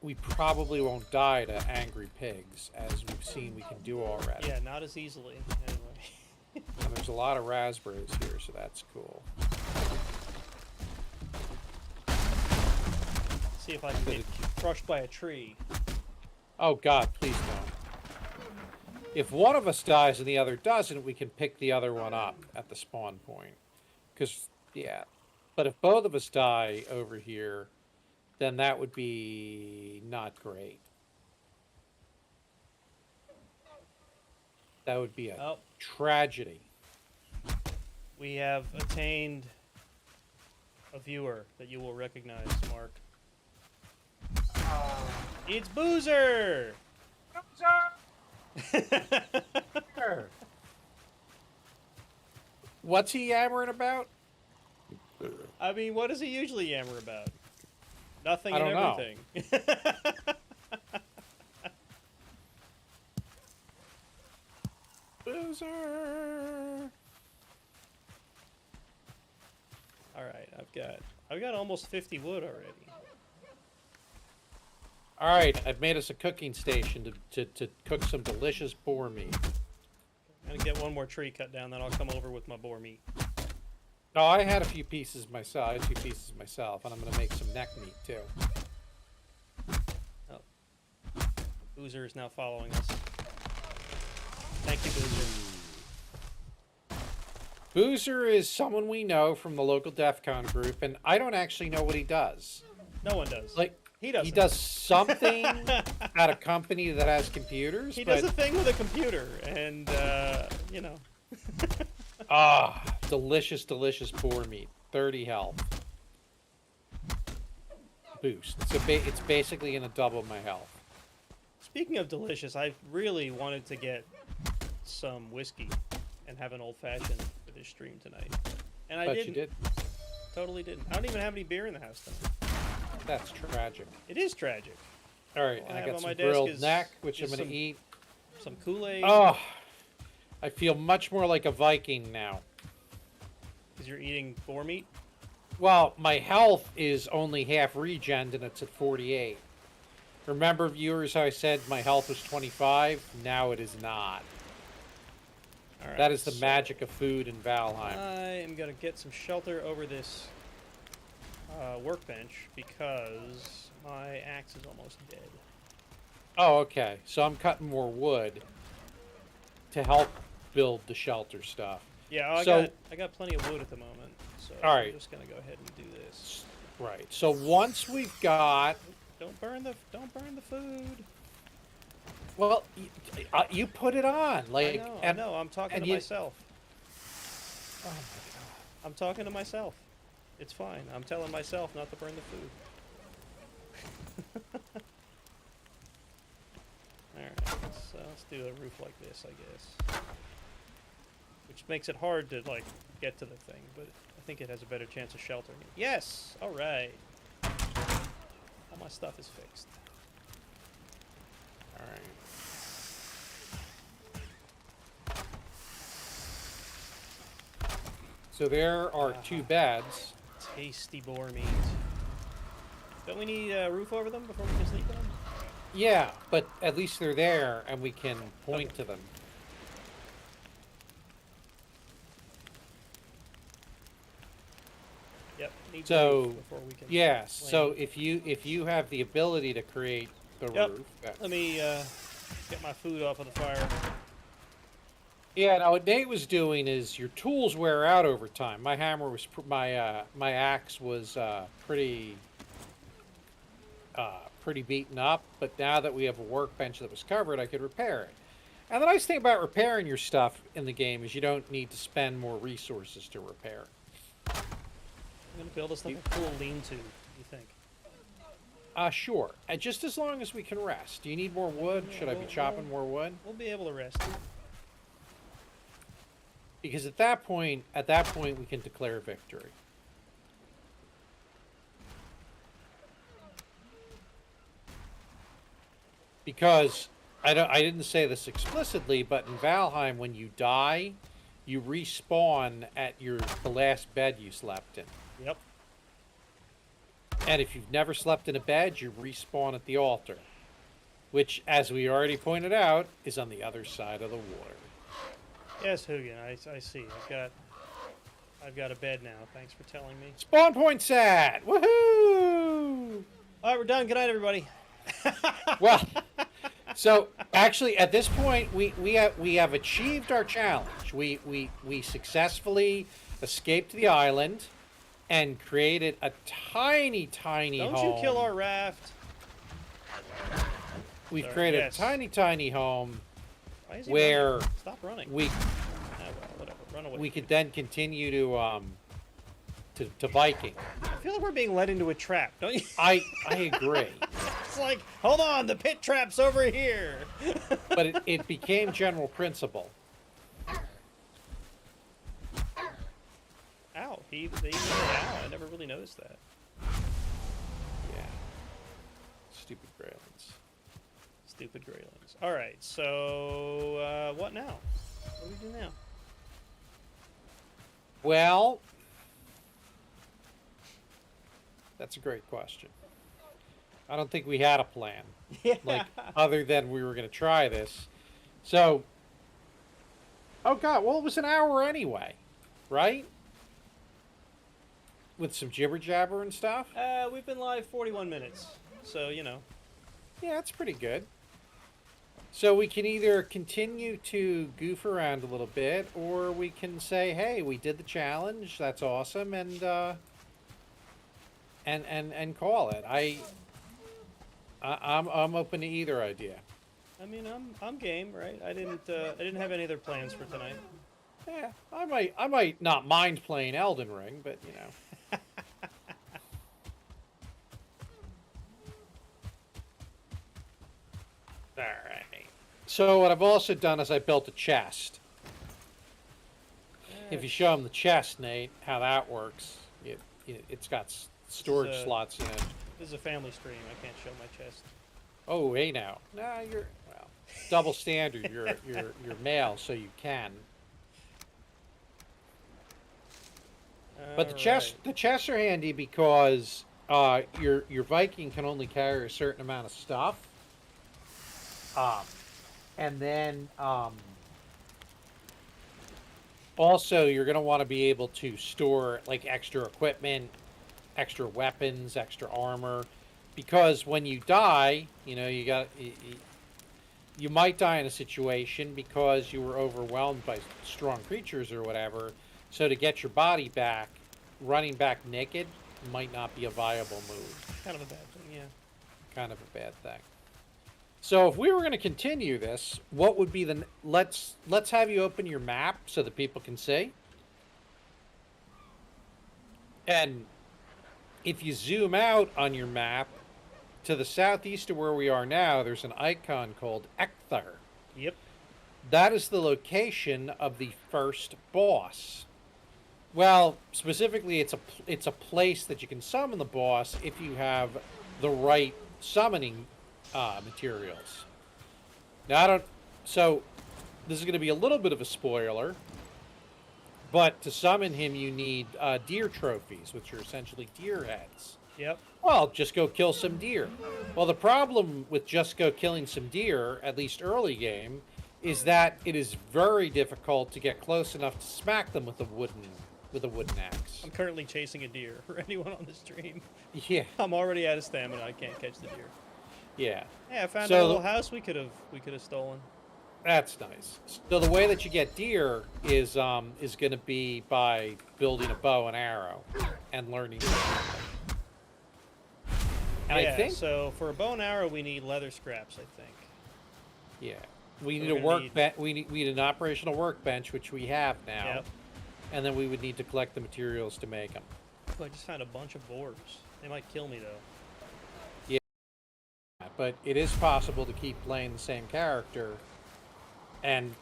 we probably won't die to angry pigs, as we've seen we can do already. Yeah, not as easily. Anyway. And there's a lot of raspberries here, so that's cool. See if I can get crushed by a tree. Oh God, please don't. If one of us dies and the other doesn't, we can pick the other one up at the spawn point. Because, yeah. But if both of us die over here, then that would be not great. That would be a tragedy. We have attained a viewer that you will recognize, Mark. It's Boozer! What's he yammering about? I mean, what does he usually yammer about? Nothing I and don't know. everything. Boozer! Alright, I've got? I've got almost 50 wood already. All right, I've made us a cooking station to cook some delicious boar meat. I'm gonna get one more tree cut down, then I'll come over with my boar meat. Oh, I had a few pieces myself. I had 2 pieces myself, and I'm gonna make some neck meat too. Oh. Boozer is now following us. Thank you, Boozer. Boozer is someone we know from the local DEF CON group, and I don't actually know what he does. No one does. Like, he does. He does something at a company that has computers. He does a thing with a computer, and you know. Delicious, delicious boar meat. 30 health. Boost. So it's basically going to double my health. Speaking of delicious, I really wanted to get some whiskey and have an old-fashioned for this stream tonight. And I But didn't. you did. Totally didn't. I don't even have any beer in the house tonight. That's tragic. It is tragic. All right, All and I I have got on my some desk grilled is- neck, which I'm is going some- to eat. Some Kool-Aid. Oh, I feel much more like a Viking now. Because you're eating boar meat? Well, my health is only half regen, and it's at 48. Remember, viewers, how I said my health was 25? Now it is not. All right, That is the so magic of food in Valheim. I am going to get some shelter over this workbench because my axe is almost dead. Oh, okay. So I'm cutting more wood to help build the shelter stuff. Yeah, So- I got plenty of wood at the moment, so All I'm right. just going to go ahead and do this. Right. So once we've got... Don't burn the food. Well, you put it on. Like, I know. I'm talking to you- myself. Oh, my God. I'm talking to myself. It's fine. I'm telling myself not to burn the food. Alright, let's do a roof like this, I guess. Which makes it hard to, like, get to the thing, but I think it has a better chance of sheltering it. Yes! Alright. All my stuff is fixed. Alright. So there are 2 beds. Tasty boar meat. Don't we need a roof over them before we can sleep on them? Yeah, but at least they're there, and we can point to them. Yep. Need So, the roof before we can Yeah. land. So if you have the ability to create the Yep. roof, Let me get my food off of the fire. yeah. Now what Nate was doing is your tools wear out over time. My hammer was my axe was pretty beaten up, but now that we have a workbench that was covered, I could repair it. And the nice thing about repairing your stuff in the game is you don't need to spend more resources to repair it. I'm gonna build us like a cool lean-to. You think? Sure. Just as long as we can rest. Do you need more wood? Yeah, Should I be well, chopping more wood? We'll be able to rest. Because at that point, we can declare victory. Because I didn't say this explicitly, but in Valheim, when you die, you respawn at the last bed you slept in. Yep. And if you've never slept in a bed, you respawn at the altar, which, as we already pointed out, is on the other side of the water. Yes, Hugin. I see. I've got a bed now. Thanks for telling me. Spawn point set! Woohoo! All right, we're done. Good night, everybody. Well, so actually, at this point, we have achieved our challenge. We successfully escaped the island and created a tiny home. Don't you kill our raft. We've Sorry, created yes. a tiny home Why is he where running? Stop running. we Ah, well, whatever. Run away. we could then continue to Viking. I feel like we're being led into a trap, don't you? I agree, It's like, hold on, the pit trap's over here. but it became general principle. Ow, they even said ow. I never really noticed that. Yeah. Stupid Graylins. Stupid Greylings. All right, so what now? What do we do now? Well, That's a great question. I don't think we had a plan, Yeah. like other than we were going to try this. So, oh god, well it was an hour anyway, right? With some jibber jabber and stuff. We've been live 41 minutes, so you know. Yeah, that's pretty good. So we can either continue to goof around a little bit, or we can say, "Hey, we did the challenge. That's awesome," and call it. I'm open to either idea. I mean, I'm game, right? I didn't have any other plans for tonight. Yeah, I might not mind playing Elden Ring, but you know. All right. So what I've also done is I built a chest. If you show them the chest, Nate, how that works, it's got storage slots in it. This is a family stream. I can't show my chest. Oh, hey now. No, you're well. Double standard. You're male, so you can. But the chests are handy because your Viking can only carry a certain amount of stuff. And then also you're going to want to be able to store like extra equipment, extra weapons, extra armor, because when you die, you know, you might die in a situation because you were overwhelmed by strong creatures or whatever. So to get your body back, running back naked might not be a viable move. Kind of a bad thing, yeah. Kind of a bad thing. So if we were going to continue this, what would be the let's have you open your map so that people can see. And if you zoom out on your map to the southeast of where we are now, there's an icon called Ecthar. Yep. That is the location of the first boss. Well, specifically, it's a place that you can summon the boss if you have the right summoning materials. Now, so this is going to be a little bit of a spoiler, but to summon him, you need deer trophies, which are essentially deer heads. Yep. Well, just go kill some deer. Well, the problem with just go killing some deer, at least early game, is that it is very difficult to get close enough to smack them with a wooden axe. I'm currently chasing a deer for anyone on the stream. Yeah. I'm already out of stamina. I can't catch the deer. Yeah. Yeah, I found a little house we could have stolen. That's nice. So the way that you get deer is going to be by building a bow and arrow and learning to shoot them. And yeah, I think so for a bow and arrow we need leather scraps, I think. Yeah. We So need we're we need an operational workbench, which we have now. Yep. And then we would need to collect the materials to make them. Oh, I just found a bunch of boars. They might kill me though. But it is possible to keep playing the same character and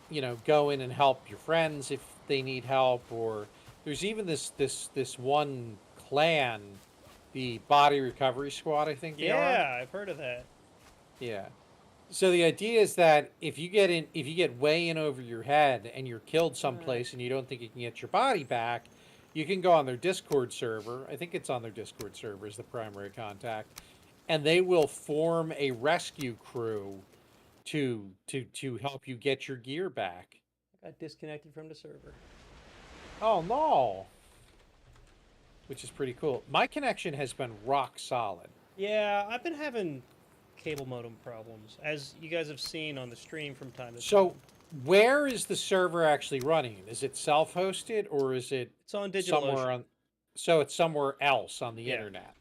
you know, go in and help your friends if they need help, or there's even this one clan, the Body Recovery Squad, I think they are. Yeah, I've heard of that. Yeah. So the idea is that if you get way in over your head and you're killed someplace and you don't think you can get your body back, you can go on their Discord server. I think it's on their Discord server as the primary contact. And they will form a rescue crew to help you get your gear back. I got disconnected from the server. Oh no. Which is pretty cool. My connection has been rock solid. Yeah, I've been having cable modem problems, as you guys have seen on the stream from time to time. So where is the server actually running? Is it self-hosted or is it It's on DigitalOcean. somewhere on? So it's somewhere else on the Yeah. internet.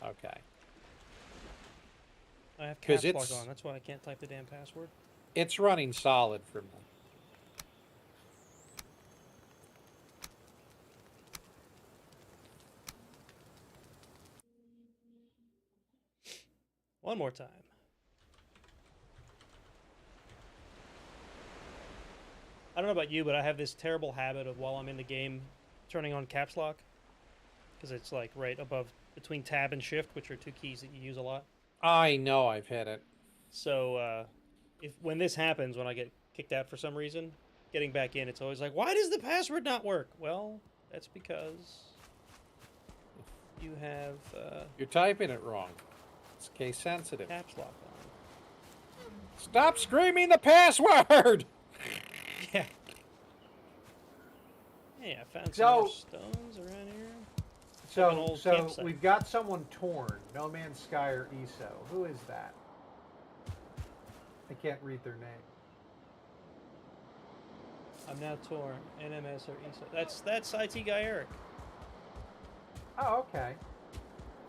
Okay. I have 'Cause caps lock it's- on. That's why I can't type the damn password. It's running solid for me. One more time. I don't know about you, but I have this terrible habit of while I'm in the game turning on caps lock, because it's like right above between tab and shift, which are two keys that you use a lot. I know I've hit it. So when this happens, when I get kicked out for some reason, getting back in, it's always like, why does the password not work? Well, that's because You have You're typing it wrong. It's case sensitive. caps lock on. Stop screaming the password! Yeah. Hey, I found some So- more stones around here. Have an old So campsite. we've got someone torn. No Man's Sky or ESO. Who is that? I can't read their name. I'm now torn. NMS or ESO. That's IT guy Eric. Oh, okay.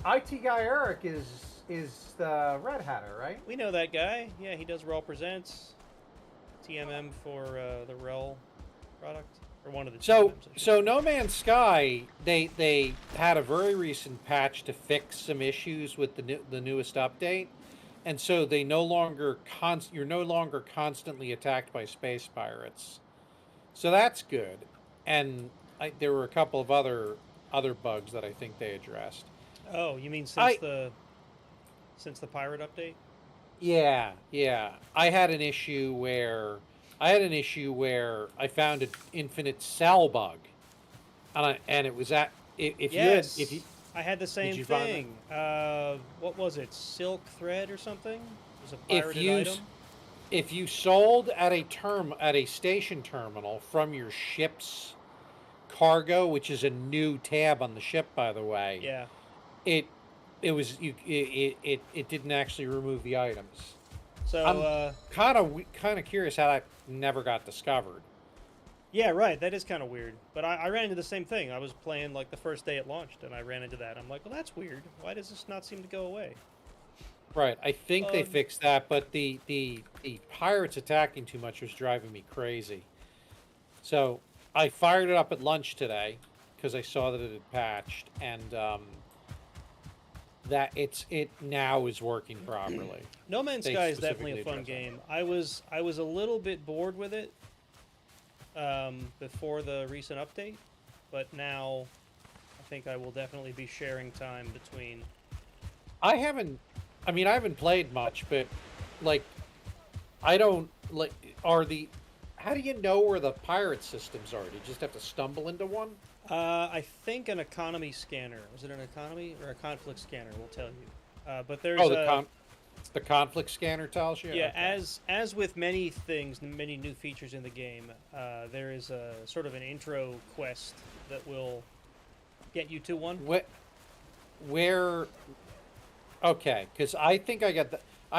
IT guy Eric is the Red Hatter, right? We know that guy. Yeah, he does Rel Presents. TMM for the Rel product. Or one of the So, TMMs, I should so say. No Man's Sky, they had a very recent patch to fix some issues with the newest update, and so they no longer you're no longer constantly attacked by space pirates. So that's good, and there were a couple of other bugs that I think they addressed. Oh, you mean I- since the pirate update? Yeah, yeah. I had an issue where I found an infinite cell bug, and it was at if Yes. you I had the same you find thing. What was it? Silk thread or something? It was a If pirated you item. if you sold at a station terminal from your ship's cargo, which is a new tab on the ship, by the way, Yeah. it didn't actually remove the items. So Kind of curious how that never got discovered. yeah, right. That is kind of weird. But I ran into the same thing. I was playing like the first day it launched, and I ran into that. I'm like, well, that's weird. Why does this not seem to go away? Right, I think they Um, fixed that, but the pirates attacking too much was driving me crazy. So I fired it up at lunch today because I saw that it had patched, and that it now is working properly. No Man's They Sky is definitely a specifically fun address that. game. I was a little bit bored with it before the recent update, but now I think I will definitely be sharing time between. I haven't played much, but like I don't like how do you know where the pirate systems are? Do you just have to stumble into one? I think an economy scanner. Was it an economy or a conflict scanner? Will tell you. But there's Oh, a, the conflict scanner tells you. yeah. Okay. As with many things, many new features in the game, there is a sort of an intro quest that will get you to one. Where okay, because I think I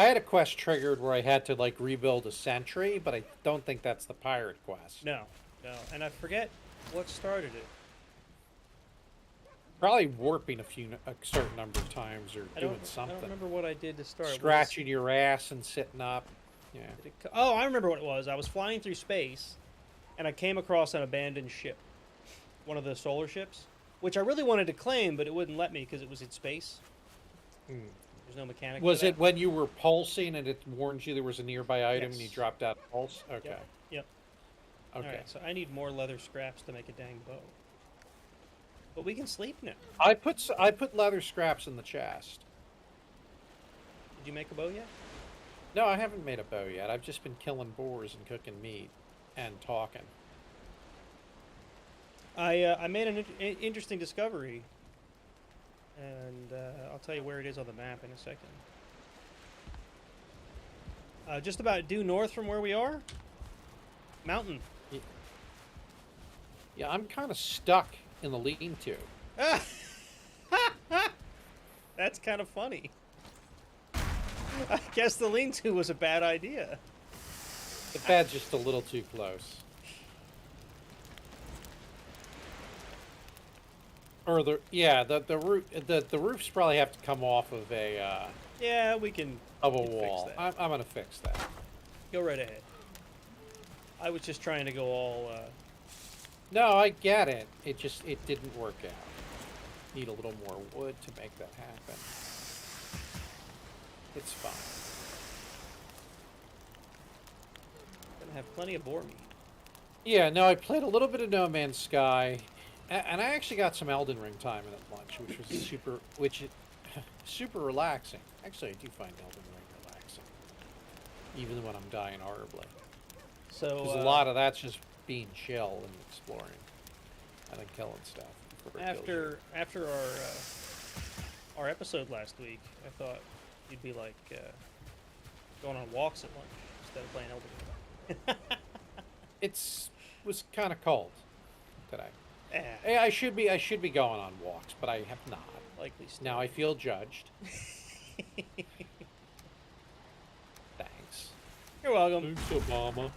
had a quest triggered where I had to like rebuild a sentry, but I don't think that's the pirate quest. No, and I forget what started it. Probably warping a certain number of times or I doing don't something. remember what I did to start. Scratching your ass and sitting up. Yeah. Oh, I remember what it was. I was flying through space, and I came across an abandoned ship, one of the solar ships, which I really wanted to claim, but it wouldn't let me because it was in space. Hmm. There's no mechanic. Was for it that. when you were pulsing and it warned you there was a nearby item and you Yes. dropped out of pulse? Okay. Yep. Okay. All right, so I need more leather scraps to make a dang bow. But we can sleep now. I put leather scraps in the chest. Did you make a bow yet? No, I haven't made a bow yet. I've just been killing boars and cooking meat and talking. I made an interesting discovery, and I'll tell you where it is on the map in a second. Just about due north from where we are. Mountain. Yeah, I'm kind of stuck in the lean-to. That's kind of funny. I guess the lean-to was a bad idea. The bed's just a little too close. Or the roofs probably have to come off of a Yeah, we can. of a we can fix wall. that. I'm gonna fix that. Go right ahead. I was just trying to go all. No, I get it. It didn't work out. Need a little more wood to make that happen. It's fine. Gonna have plenty of boar meat. Yeah, no, I played a little bit of No Man's Sky, and I actually got some Elden Ring time in at lunch, which was super relaxing. Actually, I do find Elden Ring relaxing, even when I'm dying horribly. So Because a lot of that's just being chill and exploring, and then killing stuff. before it kills you. after our our episode last week, I thought you'd be like going on walks at lunch instead of playing Elden Ring. Was kind of cold today. Eh, I should be going on walks, but I have not. likely still. Now I feel judged. Thanks. You're welcome. Thanks, Obama.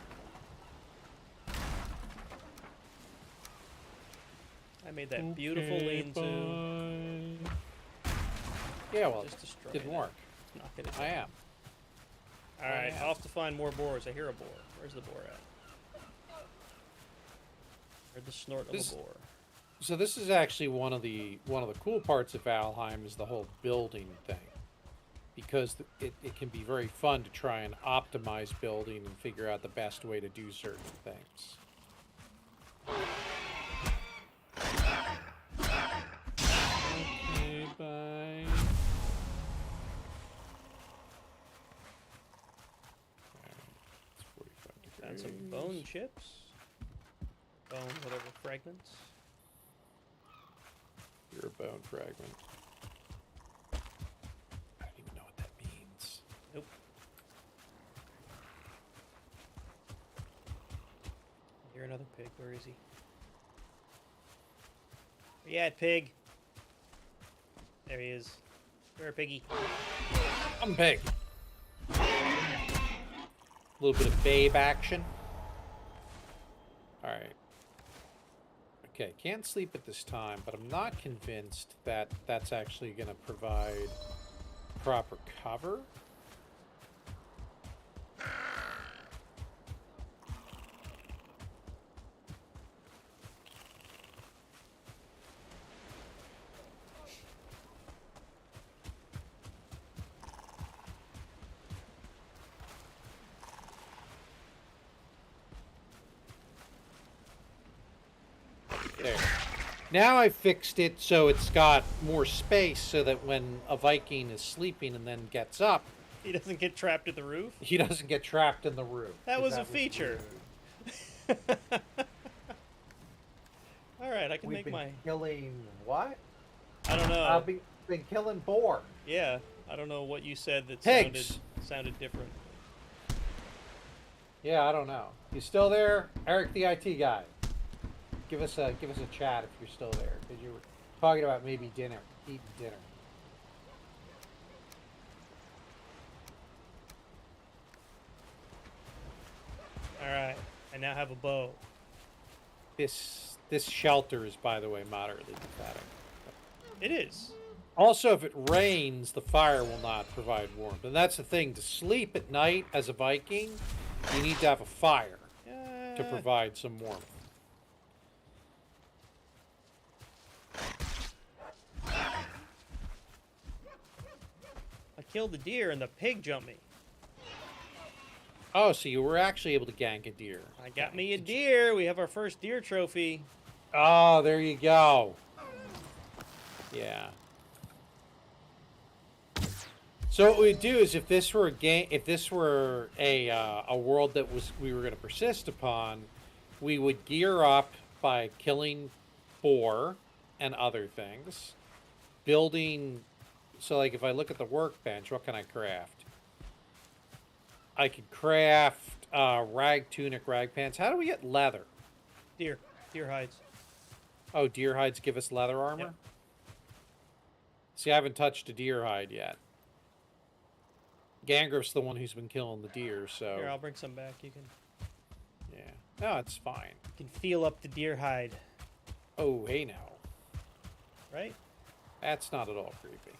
I made that beautiful lean-to. Yeah, well, Just destroy didn't it. work. Not gonna I am. All right, am. off to find more boars. I hear a boar. Where's the boar at? Heard the snort of This- a boar. So this is actually one of the cool parts of Valheim is the whole building thing, because it can be very fun to try and optimize building and figure out the best way to do certain things. Okay, bye. It's 45 Found some degrees. bone chips. Bone, whatever, fragments. You're a bone fragment. I don't even know what that means. Nope. You're another pig. Where is he? Where you at, pig? There he is. Where, piggy? I'm pig. A little bit of babe action. All right. Okay, can't sleep at this time, but I'm not convinced that that's actually going to provide proper cover. There. Now I fixed it so it's got more space so that when a Viking is sleeping and then gets up, He doesn't get trapped at the roof? he doesn't get trapped in the room. That was a That was feature. rude. All right, I can We've make been my... killing what? I don't know. I've been killing boar. Yeah, I don't know what you said that Pigs. sounded different. Yeah, I don't know. You still there, Eric, the IT guy? Give us a chat if you're still there, because you were talking about maybe eating dinner. All right, I now have a bow. This shelter is, by the way, moderately pathetic. It is. Also, if it rains, the fire will not provide warmth, and that's the thing. To sleep at night as a Viking, you need to have a fire to provide some warmth. I killed the deer and the pig jumped me. Oh, so you were actually able to gank a deer. I got me a deer. We have our first deer trophy. Oh, there you go. Yeah. So what we'd do is, if this were a game, if this were a world that we were going to persist upon, we would gear up by killing boar and other things, building. So, like, if I look at the workbench, what can I craft? I could craft rag tunic, rag pants. How do we get leather? Deer hides. Oh, deer hides give us leather armor? Yep. See, I haven't touched a deer hide yet. Gangriff's the one who's been killing the deer, so... Here, I'll bring some back. You can Yeah. No, it's fine. feel up the deer hide, Oh, hey now. right? That's not at all creepy.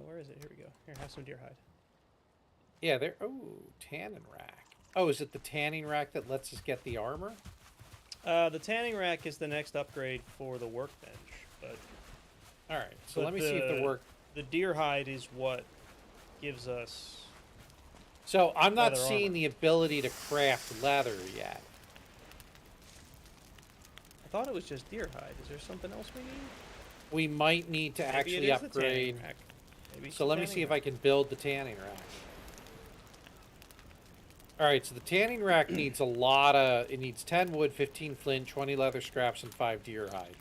Where is it? Here we go. Here, have some deer hide. Yeah, there... Oh, tanning rack. Oh, is it the tanning rack that lets us get the armor? The tanning rack is the next upgrade for the workbench, but Alright, so But let me see if the deer hide is what gives us... So, I'm not leather seeing armor. the ability to craft leather yet. I thought it was just deer hide. Is there something else we need? We might need to Maybe actually it is the upgrade... tanning rack. Maybe it's So the let me tanning see if rack. I can build the tanning rack. Alright, so the tanning rack needs a lot of... It needs 10 wood, 15 flint, 20 leather scraps, and 5 deer hide.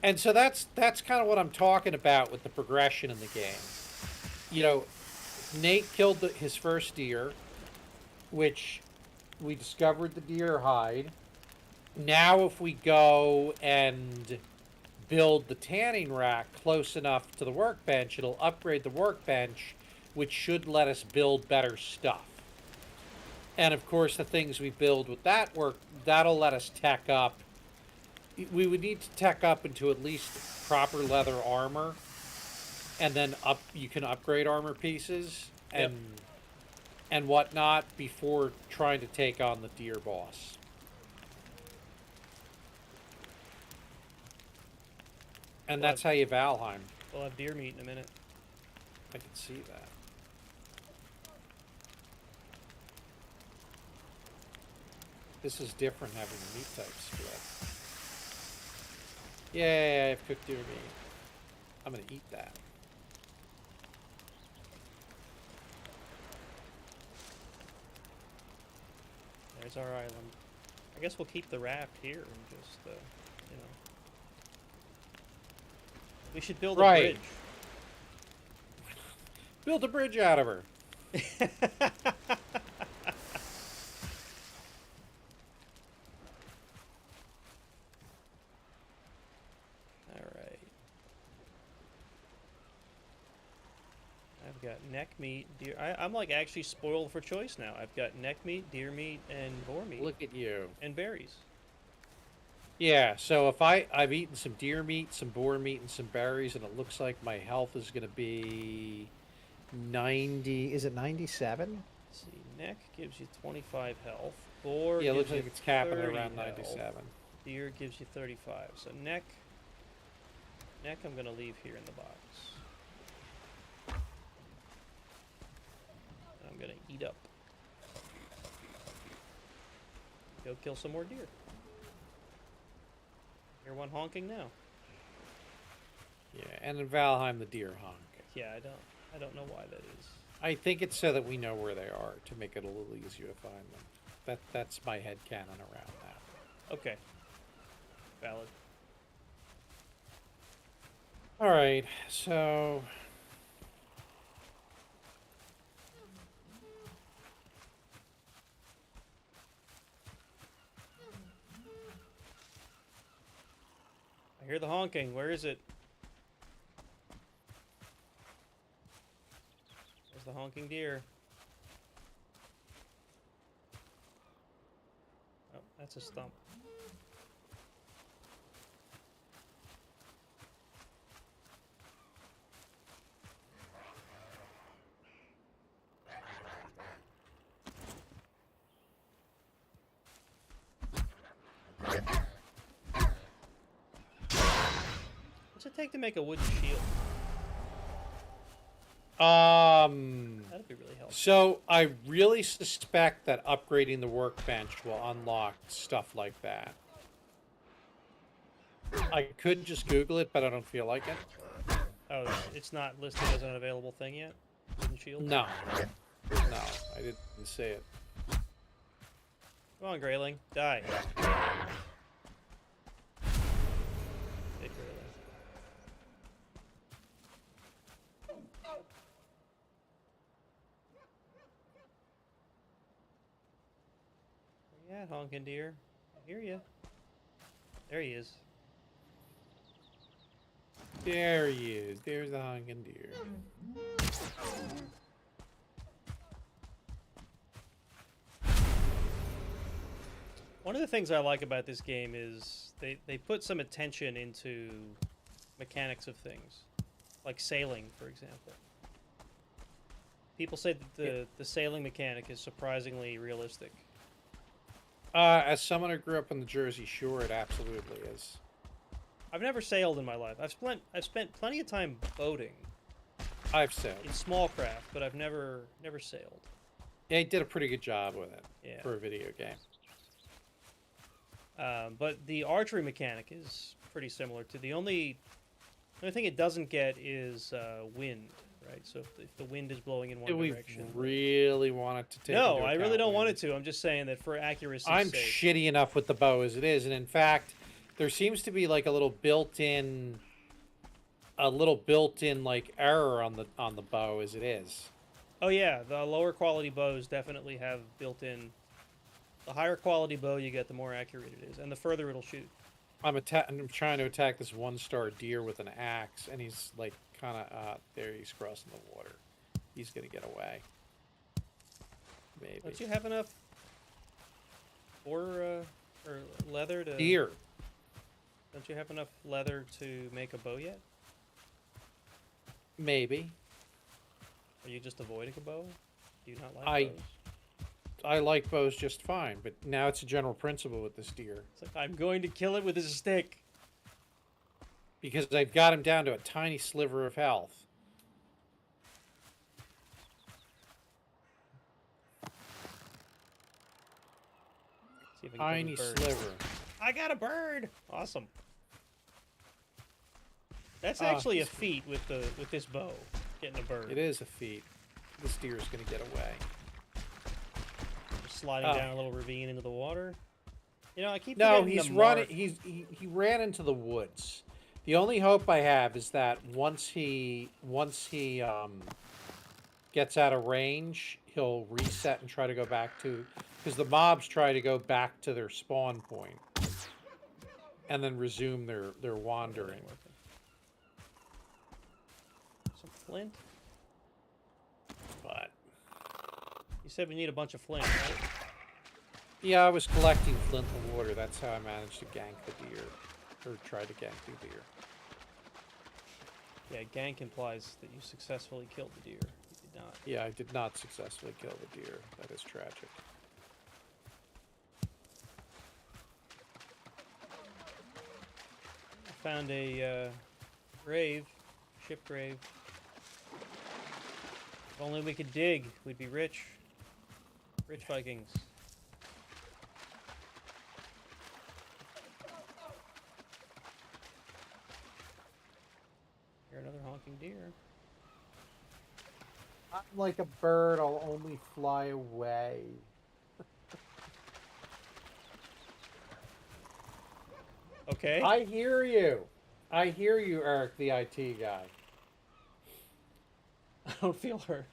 And so that's kind of what I'm talking about with the progression in the game. You know, Nate killed his first deer, which we discovered the deer hide. Now, if we go and build the tanning rack close enough to the workbench, it'll upgrade the workbench, which should let us build better stuff. And of course, the things we build with that'll let us tech up. We would need to tech up into at least proper leather armor, and then you can upgrade armor pieces and whatnot before trying to take on the deer boss. And that's how you Valheim. We'll have deer meat in a minute. I can see that. This is different having the meat type split. Yay, I have cooked deer meat. I'm gonna eat that. There's our island. I guess we'll keep the raft here and just, we should build a bridge. Build a bridge out of her. Alright. I've got neck meat, deer. I'm like actually spoiled for choice now. I've got neck meat, deer meat, and boar meat. Look at you. And berries. Yeah, so if I've eaten some deer meat, some boar meat, and some berries, and it looks like my health is going to be 90. Is it 97? Let's see, neck gives you 25 health. Boar Yeah, it gives looks you like it's capping 30 around health. 97. Deer gives you 35. So neck I'm going to leave here in the box. I'm going to eat up. Go kill some more deer. Hear one honking now. Yeah, and in Valheim the deer honk. Yeah, I don't know why that is. I think it's so that we know where they are to make it a little easier to find them. That's my headcanon around that. Okay. Valid. All right, so I hear the honking. Where is it? There's the honking deer. Oh, that's a stump. What's it take to make a wooden shield? That'd be really helpful. So I really suspect that upgrading the workbench will unlock stuff like that. I could just Google it, but I don't feel like it. Oh, it's not listed as an available thing yet? Wooden shield? No, I didn't say it. Come on, Grayling. Die. Big Grayling. Where you at, honking deer? I hear you. There he is. There he is. There's the honking deer. One of the things I like about this game is they put some attention into mechanics of things, like sailing, for example. People say that the sailing mechanic is surprisingly realistic. As someone who grew up on the Jersey Shore, it absolutely is. I've never sailed in my life. I've spent plenty of time boating I've sailed. in small craft, but I've never sailed. Yeah, he did a pretty good job with it Yeah. for a video game. But the archery mechanic is pretty similar to the only thing it doesn't get is wind, right? So if the wind is blowing in one Do we direction. really want it to take No, into I really account don't want wind? it to. I'm just saying that for accuracy's I'm sake. shitty enough with the bow as it is, and in fact, there seems to be like a little built-in like error on the bow as it is. Oh yeah, the lower quality bows definitely have built-in. The higher quality bow you get, the more accurate it is, and the further it'll shoot. I'm trying to attack this 1-star deer with an axe, and he's like kind of there. He's crossing the water. He's gonna get away. Maybe. Don't you have enough or leather to? Deer. Don't you have enough leather to make a bow yet? Maybe. Are you just avoiding a bow? Do you not like I- bows? I like bows just fine, but now it's a general principle with this deer. It's like, I'm going to kill it with a stick. Because I've got him down to a tiny sliver of health. See if I can Tiny get a bird. sliver. I got a bird. Awesome. That's actually a he's- feat with this bow, getting a bird. It is a feat. This deer is going to get away. Just sliding down a little ravine into the water. You know, I keep No, forgetting he's to running. mark- He ran into the woods. The only hope I have is that once he gets out of range, he'll reset and try to go back to, because the mobs try to go back to their spawn point and then resume their wandering. Some flint. But You said we need a bunch of flint, right? yeah, I was collecting flint and water. That's how I managed to gank the deer, or try to gank the deer. Yeah, gank implies that you successfully killed the deer. You did not. Yeah, I did not successfully kill the deer. That is tragic. I found a grave, ship grave. If only we could dig, we'd be rich. Rich Vikings. Here's another honking deer. I'm like a bird. I'll only fly away. Okay. I hear you. I hear you, Eric, the IT guy. I don't feel hurt.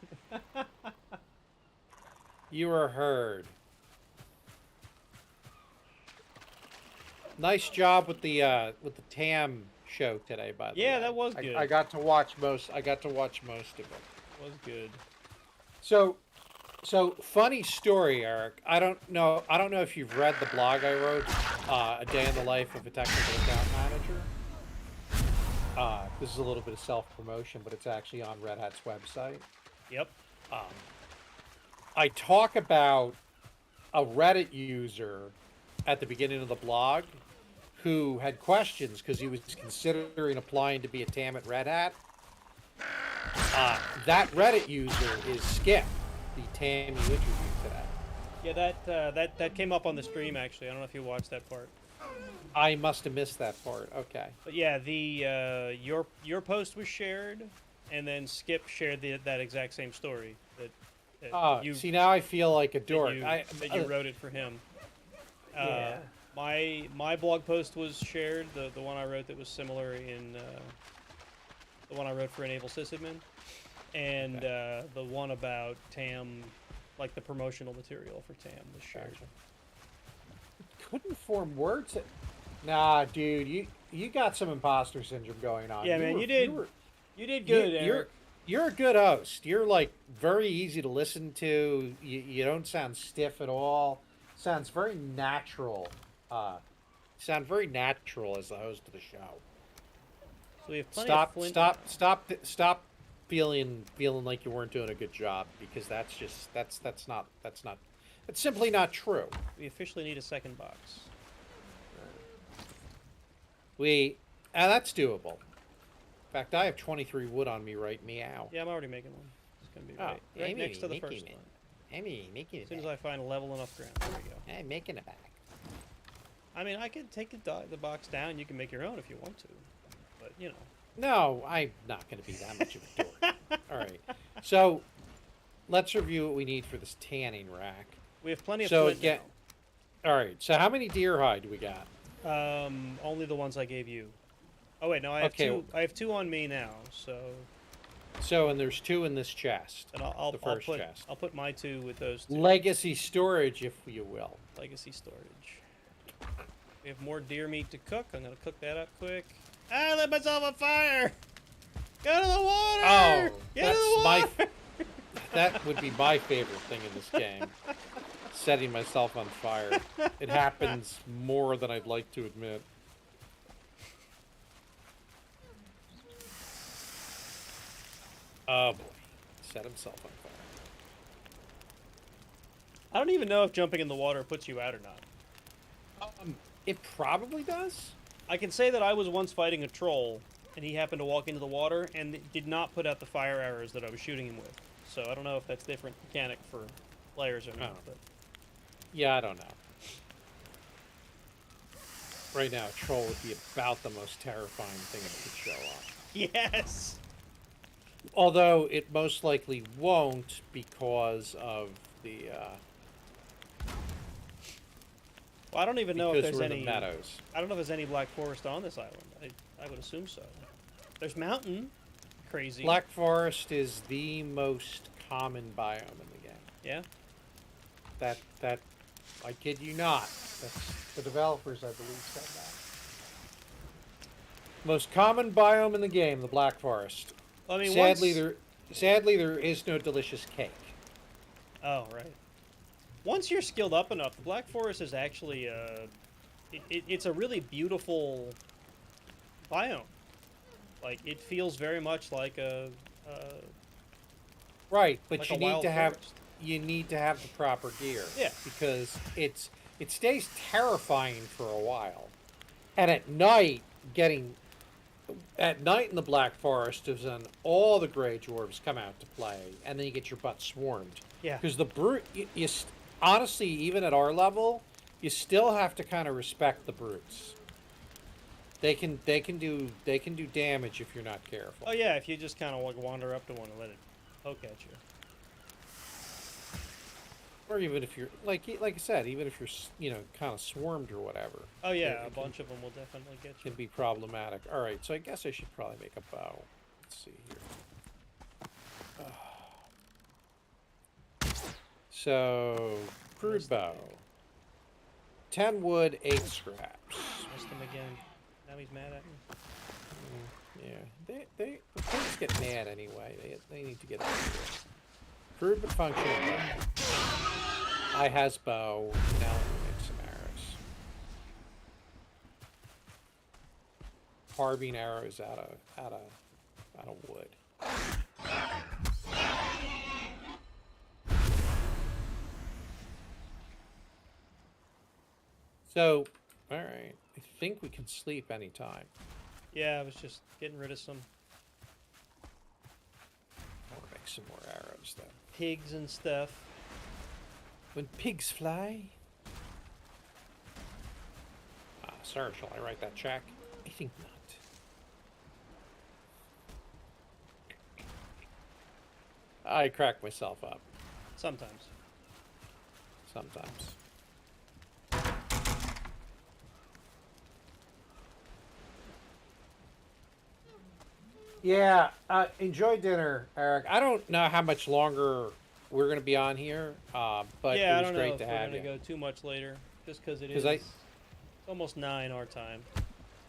You are heard. Nice job with the TAM show today, by the way. Yeah, that was good. I got to watch most. I got to watch most of it. was good. So funny story, Eric. I don't know if you've read the blog I wrote, A Day in the Life of a Technical Account Manager. This is a little bit of self-promotion, but it's actually on Red Hat's website. Yep. I talk about a Reddit user at the beginning of the blog who had questions because he was considering applying to be a TAM at Red Hat. That Reddit user is Skip, the TAM you interviewed today. Yeah, that came up on the stream actually. I don't know if you watched that part. I must have missed that part. Okay. But yeah, the your post was shared, and then Skip shared that exact same story that you see, now I feel like a dork. that you wrote it for him. Yeah. My blog post was shared, the one I wrote that was similar in the one I wrote for Enable Sysadmin, and the one about TAM, like the promotional material for TAM was shared. Couldn't form words. Nah, dude, you got some imposter syndrome going on. Yeah, man, you did good, Eric. You're a good host. You're like very easy to listen to. You don't sound stiff at all. Sounds very natural. Sound very natural as the host of the show. So we have plenty of flint. Stop feeling like you weren't doing a good job, because that's simply not true. We officially need a second box. That's doable. In fact, I have 23 wood on me right meow. Yeah, I'm already making one. It's gonna be Oh, right next to the first one. Making As soon as I find level enough ground, there we go. I'm making it back. I mean, I could take the box down. You can make your own if you want to, but you know. No, I'm not going to be that much of a dork. All right. So, let's review what we need for this tanning rack. We have plenty of So flint again, now. all right. So, how many deer hide do we got? Only the ones I gave you. Oh wait, no, I have Okay. two. I have two on me now. So, So, and there's 2 in this chest. and I'll The first put chest. I'll put my 2 with those 2. Legacy storage, if you will. Legacy storage. We have more deer meat to cook. I'm gonna cook that up quick. I lit myself on fire. Go to the water. Oh, Get to the that's water. that would be my favorite thing in this game. Setting myself on fire. It happens more than I'd like to admit. Oh boy. Set himself on fire. I don't even know if jumping in the water puts you out or not. It probably does. I can say that I was once fighting a troll, and he happened to walk into the water, and it did not put out the fire arrows that I was shooting him with. So I don't know if that's a different mechanic for players or not. Oh. But Yeah, I don't know. Right now, a troll would be about the most terrifying thing that could show up. yes. Although it most likely won't because of the Well, I don't even know if because there's we're in any. the meadows. I don't know if there's any black forest on this island. I would assume so. There's mountain. Crazy. Black forest is the most common biome in the game. Yeah. That I kid you not. That's the developers, I believe, said that. Most common biome in the game, the Black Forest. I mean, sadly, once... there is no delicious cake. Oh, right. Once you're skilled up enough, the Black Forest is actually it's a really beautiful biome. Like, it feels very much like a Right, but like you a need wild to have forest. the proper gear. Yeah. Because it stays terrifying for a while. And at night in the Black Forest is when all the gray dwarves come out to play, and then you get your butt swarmed. Yeah. Because the brute, honestly, even at our level, you still have to kind of respect the brutes. They can do damage if you're not careful. Oh yeah, if you just kind of like wander up to one and let it poke at you. Or even if you're like I said, even if you're kind of swarmed or whatever. Oh yeah, it a bunch of them will definitely get you. can be problematic. All right, so I guess I should probably make a bow. Let's see here. So, crude bow. 10 wood, 8 scraps. Missed him again. Now he's mad at me. Yeah, the pigs get mad anyway. They need to get out of here. Crude but functional bow. I has bow. Now let me make some arrows. Carbine arrows out of wood. So, all right. I think we can sleep anytime. Yeah, I was just getting rid of some I want to make some more arrows though. pigs and stuff. When pigs fly. Sir, shall I write that check? I think not. I crack myself up Sometimes. sometimes. Yeah, enjoy dinner, Eric. I don't know how much longer we're going to be on here, but Yeah, I it was don't know great if to we're have gonna you. go too much later, just because it 'Cause is almost 9 our time.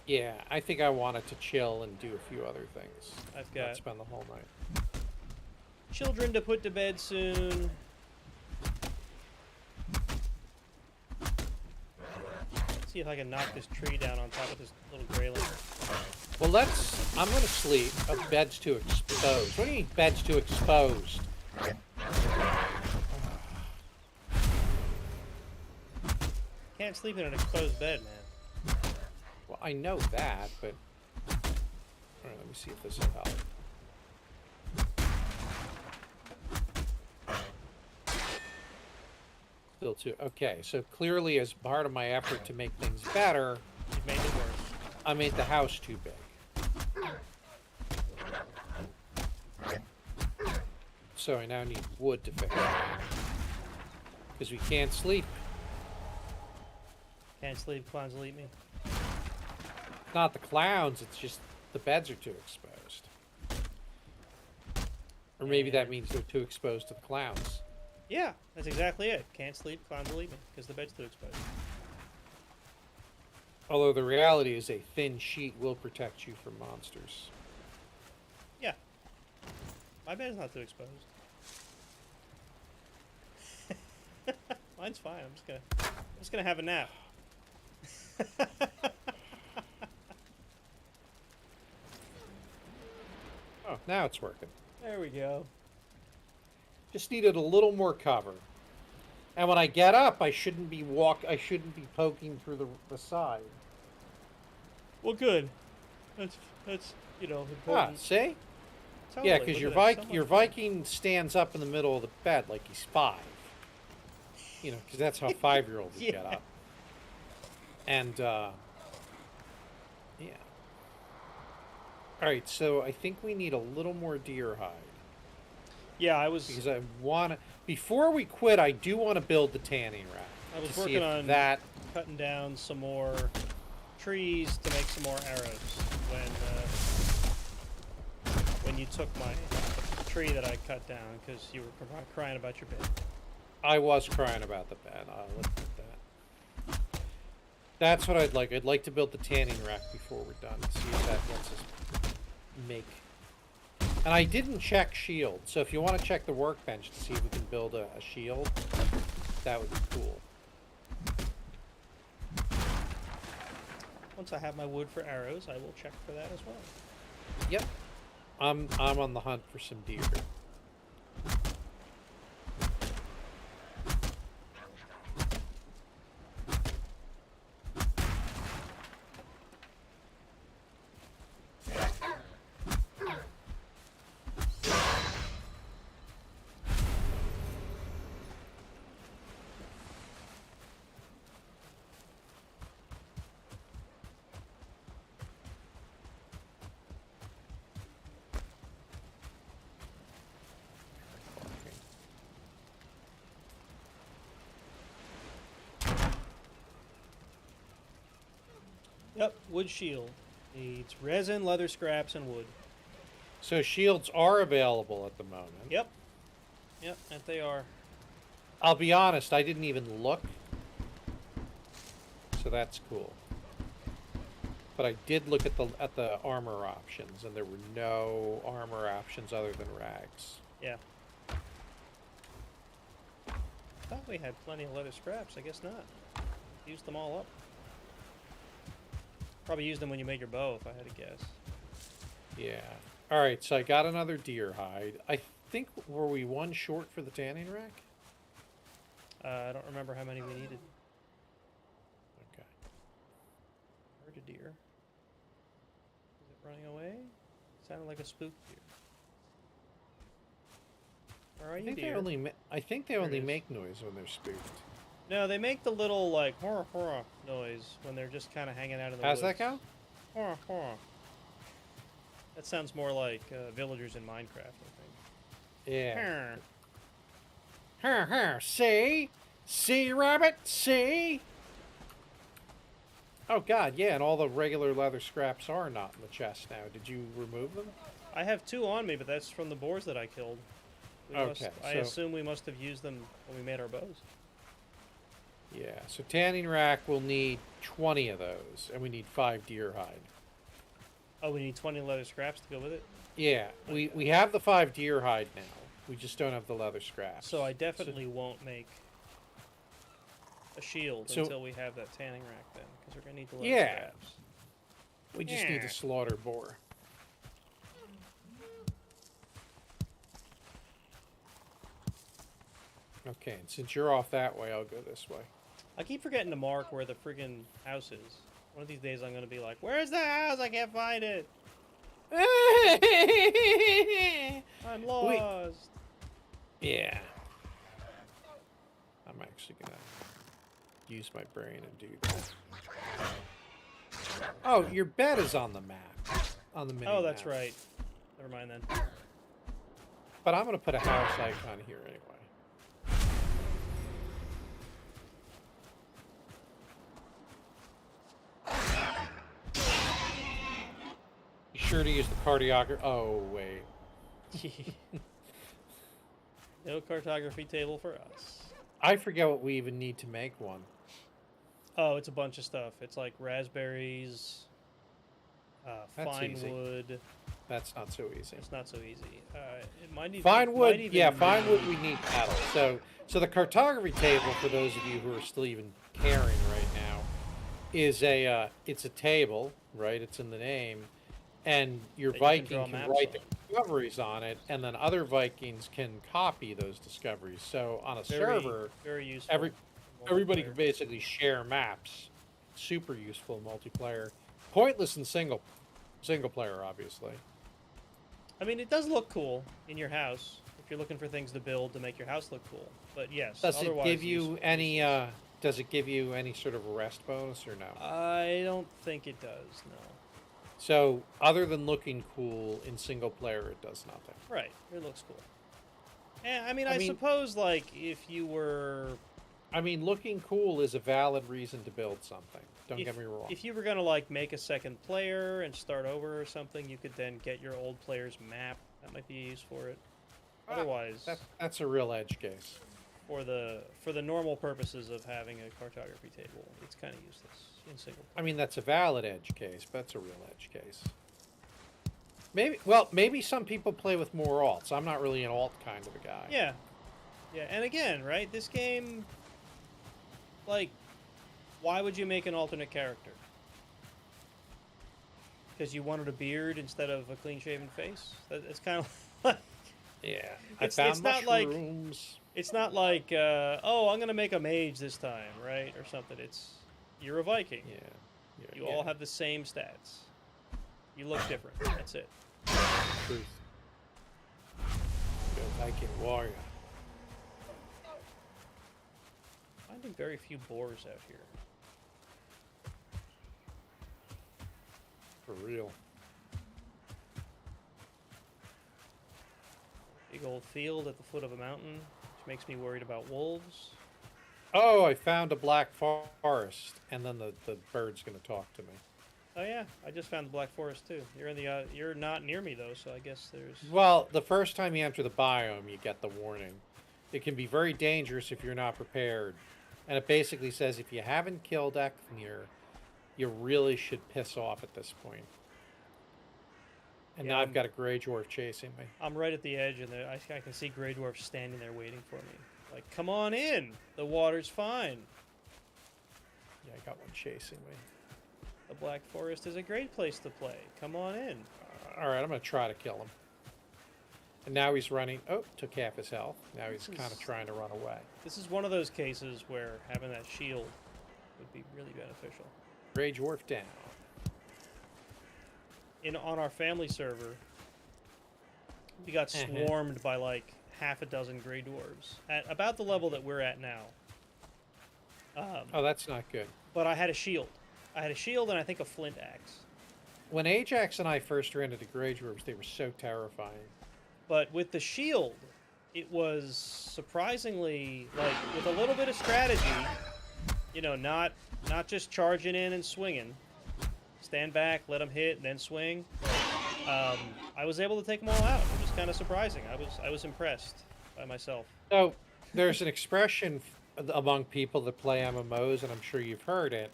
Yeah, I think I wanted to chill and do a few other things. I've Not got spend the whole night. children to put to bed soon. Let's see if I can knock this tree down on top of this little grayling. Well, I'm going to sleep. Oh, bed's too exposed. What do you mean bed's too exposed? Can't sleep in an exposed bed, man. Well, I know that, but... All right, let me see if this will help. Still too... Okay, so clearly as part of my effort to make things better, You've made it worse. I made the house too big. So I now need wood to fix it. Because we can't sleep. Can't sleep, clowns will eat me. not the clowns. It's just the beds are too exposed. Or maybe that And- means they're too exposed to the clowns. Yeah, that's exactly it. Can't sleep, clowns will eat me because the bed's too exposed. Although the reality is a thin sheet will protect you from monsters. Yeah. My bed's not too exposed. Mine's fine. I'm just gonna have a nap. Oh, now it's working. There we go. Just needed a little more cover. And when I get up, I shouldn't be poking through the side. Well, good. That's Ah, important. see? Totally. Yeah, because Look at that, so your much fun. Viking stands up in the middle of the bed like he's 5. You know, because that's how 5-year-olds Yeah. get up. And yeah. All right, so I think we need a little more deer hide. Yeah, I was Because I want to... Before we quit, I do want to build the tanning rack. I was to see working if on that... cutting down some more trees to make some more arrows when you took the tree that I cut down because you were crying about your bed. I was crying about the bed. I'll admit that. That's what I'd like. I'd like to build the tanning rack before we're done. See if that lets us make... And I didn't check shield, so if you want to check the workbench to see if we can build a shield, that would be cool. Once I have my wood for arrows, I will check for that as well. Yep. I'm on the hunt for some deer. Yep, wood shield. Needs resin, leather scraps, and wood. So shields are available at the moment. Yep. Yep, that they are. I'll be honest, I didn't even look. So that's cool. But I did look at the armor options, and there were no armor options other than rags. Yeah. Thought we had plenty of leather scraps. I guess not. Used them all up. Probably used them when you made your bow, if I had to guess. Yeah. All right, so I got another deer hide. I think, were we one short for the tanning rack? I don't remember how many we needed. Okay. Heard a deer. Is it running away? Sounded like a spook deer. Where are I you, think deer? I think they There it only is. make noise when they're spooked. No, they make the little, like, horror, horror noise when they're just kind of hanging out in the How's woods. that go? Horror, horror. That sounds more like villagers in Minecraft, I think. Yeah. Horror. See? See, rabbit? See? Oh, God, yeah, and all the regular leather scraps are not in the chest now. Did you remove them? I have 2 on me, but that's from the boars that I killed. Okay, I so- assume we must have used them when we made our bows. Yeah, so tanning rack will need 20 of those, and we need 5 deer hide. Oh, we need 20 leather scraps to go with it? Yeah, we have the 5 deer hide now. We just don't have the leather scraps. So I definitely won't make a shield So- until we have that tanning rack then, because we're going to need the leather Yeah. scraps. We just need Yeah. to slaughter boar. Okay, and since you're off that way, I'll go this way. I keep forgetting to mark where the friggin' house is. One of these days I'm going to be like, where's the house? I can't find it. I'm lost. Yeah. I'm actually gonna use my brain and do that. Oh, your bed is on the map. On the mini Oh, that's map. right. Never mind then. But I'm gonna put a house icon here anyway. sure to use the cartographer. Oh wait. No cartography table for us. I forget what we even need to make one. Oh, it's a bunch of stuff. It's like raspberries, That's fine easy. wood. That's not so easy. It's not so easy. It might even, Fine wood, might even yeah, fine wood. be- We need metal. So the cartography table, for those of you who are still even caring right now, is it's a table, right? It's in the name, and your That you can Viking draw can maps write on. the discoveries on it, and then other Vikings can copy those discoveries. So on a Very, server, very useful. everybody multiplayer. can basically share maps. Super useful multiplayer. Pointless in single player, obviously. I mean, it does look cool in your house if you're looking for things to build to make your house look cool. But yes, Does it otherwise give you useful. any? Does it give you any sort of a rest bonus or no? I don't think it does. No. So other than looking cool in single player, it does nothing. Right. It looks cool. And I mean, suppose like if you were I mean, looking cool is a valid reason to build something. Don't get me wrong. if you were gonna like make a second player and start over or something, you could then get your old player's map. That might be used for it. Otherwise, That's a real edge case. for the normal purposes of having a cartography table, it's kind of useless in single player. I mean, that's a valid edge case, but that's a real edge case. Maybe some people play with more alts. I'm not really an alt kind of a guy. Yeah, yeah. And again, right? This game, like, why would you make an alternate character? Because you wanted a beard instead of a clean-shaven face? It's kind of like... Yeah. It's found not like- mushrooms. It's not like, oh, I'm going to make a mage this time, right? Or something. It's, you're a Viking. Yeah. You all have the same stats. You look different. That's it. Truth. Go Viking warrior. Finding very few boars out here. For real. Big old field at the foot of a mountain, which makes me worried about wolves. Oh, I found a black forest, and then the bird's going to talk to me. Oh yeah, I just found the Black Forest too. You're in the you're not near me though, so I guess there's. Well, the first time you enter the biome, you get the warning. It can be very dangerous if you're not prepared. And it basically says if you haven't killed Eknir, you really should piss off at this point. And Yeah, now I've got a Grey Dwarf chasing me. I'm right at the edge, and I can see Grey Dwarf standing there waiting for me. Like, come on in. The water's fine. Yeah, I got one chasing me. The Black Forest is a great place to play. Come on in. All right, I'm going to try to kill him. And now he's running. Oh, took half his health. Now he's kind of trying to run away. This is one of those cases where having that shield would be really beneficial. Grey Dwarf down. On our family server, we got swarmed by like half a dozen Grey Dwarves at about the level that we're at now. Oh, that's not good. But I had a shield. I had a shield and I think a flint axe. When Ajax and I first ran into Grey Dwarves, they were so terrifying. But with the shield, it was surprisingly, like, with a little bit of strategy, you know, not just charging in and swinging. Stand back, let them hit, and then swing. I was able to take them all out. It was kind of surprising. I was impressed by myself. So there's an expression among people that play MMOs, and I'm sure you've heard it.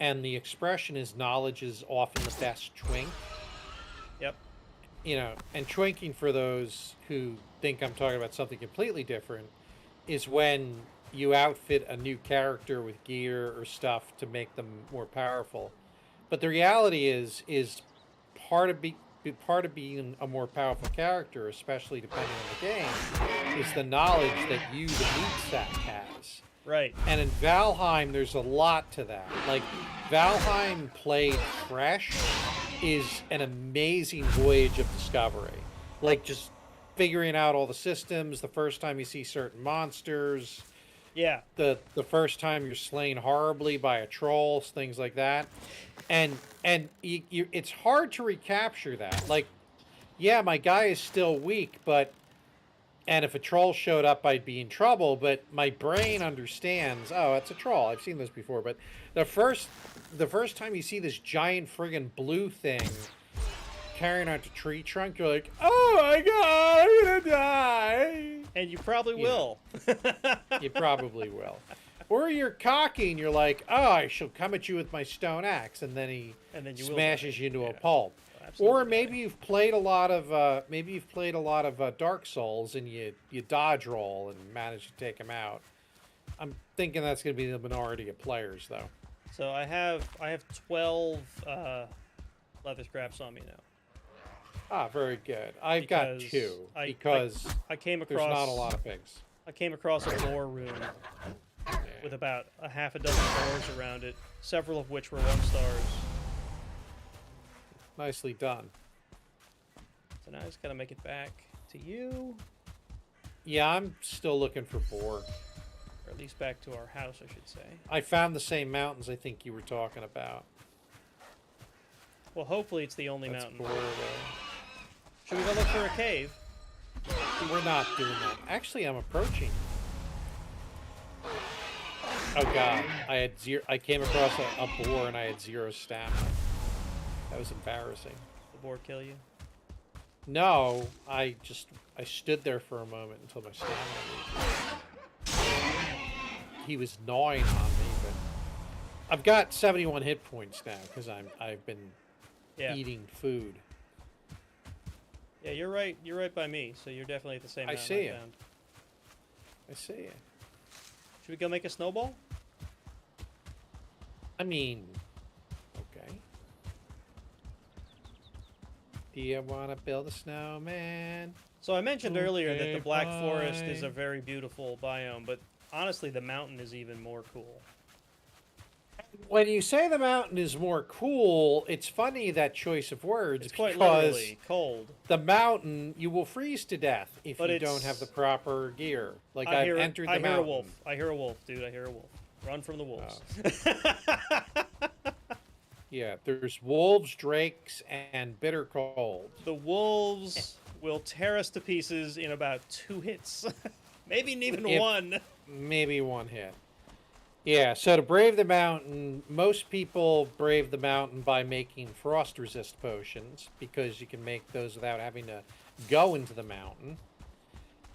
And the expression is knowledge is often the best twink. Yep. You know, and twinking, for those who think I'm talking about something completely different, is when you outfit a new character with gear or stuff to make them more powerful. But the reality is part of being a more powerful character, especially depending on the game, is the knowledge that you, the meat sack, has. Right. And in Valheim, there's a lot to that. Like, Valheim played fresh is an amazing voyage of discovery. Like, just figuring out all the systems, the first time you see certain monsters, Yeah. the first time you're slain horribly by a troll, things like that. And it's hard to recapture that. Like, yeah, my guy is still weak, and if a troll showed up, I'd be in trouble, but my brain understands, oh, it's a troll. I've seen this before. But the first time you see this giant friggin' blue thing carrying out a tree trunk, you're like, oh my god, I'm gonna die. And you probably will. You probably will. Or you're cocky and you're like, oh, I shall come at you with my stone axe, and then he smashes you into a pulp. Or maybe you've played a lot of Dark Souls and you dodge roll and manage to take him out. I'm thinking that's going to be the minority of players, though. So I have 12 leather scraps on me now. Ah, very good. I've got 2 because I came across, there's not a lot of pigs. I came across a door room with about a half a dozen doors around it, several of which were 1 stars. Nicely done. So now I just gotta make it back to you. Yeah, I'm still looking for boar. Or at least back to our house, I should say. I found the same mountains I think you were talking about. Well, hopefully it's the only That's mountain. boar, Should we go look for a cave? We're not doing that. Actually, I'm approaching. Oh god, I came across a boar and I had 0 stamina. That was embarrassing. The boar kill you? No, I stood there for a moment until my stamina reached. He was gnawing on me, but I've got 71 hit points now because I've been eating food. Yeah, you're right. You're right by me. So you're definitely at the same mountain see I it. found. I see it. Should we go make a snowball? I mean, okay. Do you want to build a snowman? So I mentioned earlier that the Okay, Black Forest is a fine. very beautiful biome, but honestly, the mountain is even more cool. When you say the mountain is more cool, it's funny that choice of words It's quite because literally cold. the mountain you will freeze to death if But you it's- don't have the proper gear. Like I I've hear, entered the I hear mountain. a wolf. I hear a wolf, dude. I hear a wolf. Run from the wolves. Yeah, there's wolves, drakes, and bitter cold. The wolves will tear us to pieces in about 2 hits. Maybe even If- 1. Maybe 1 hit. Yeah, so to brave the mountain, most people brave the mountain by making frost resist potions because you can make those without having to go into the mountain.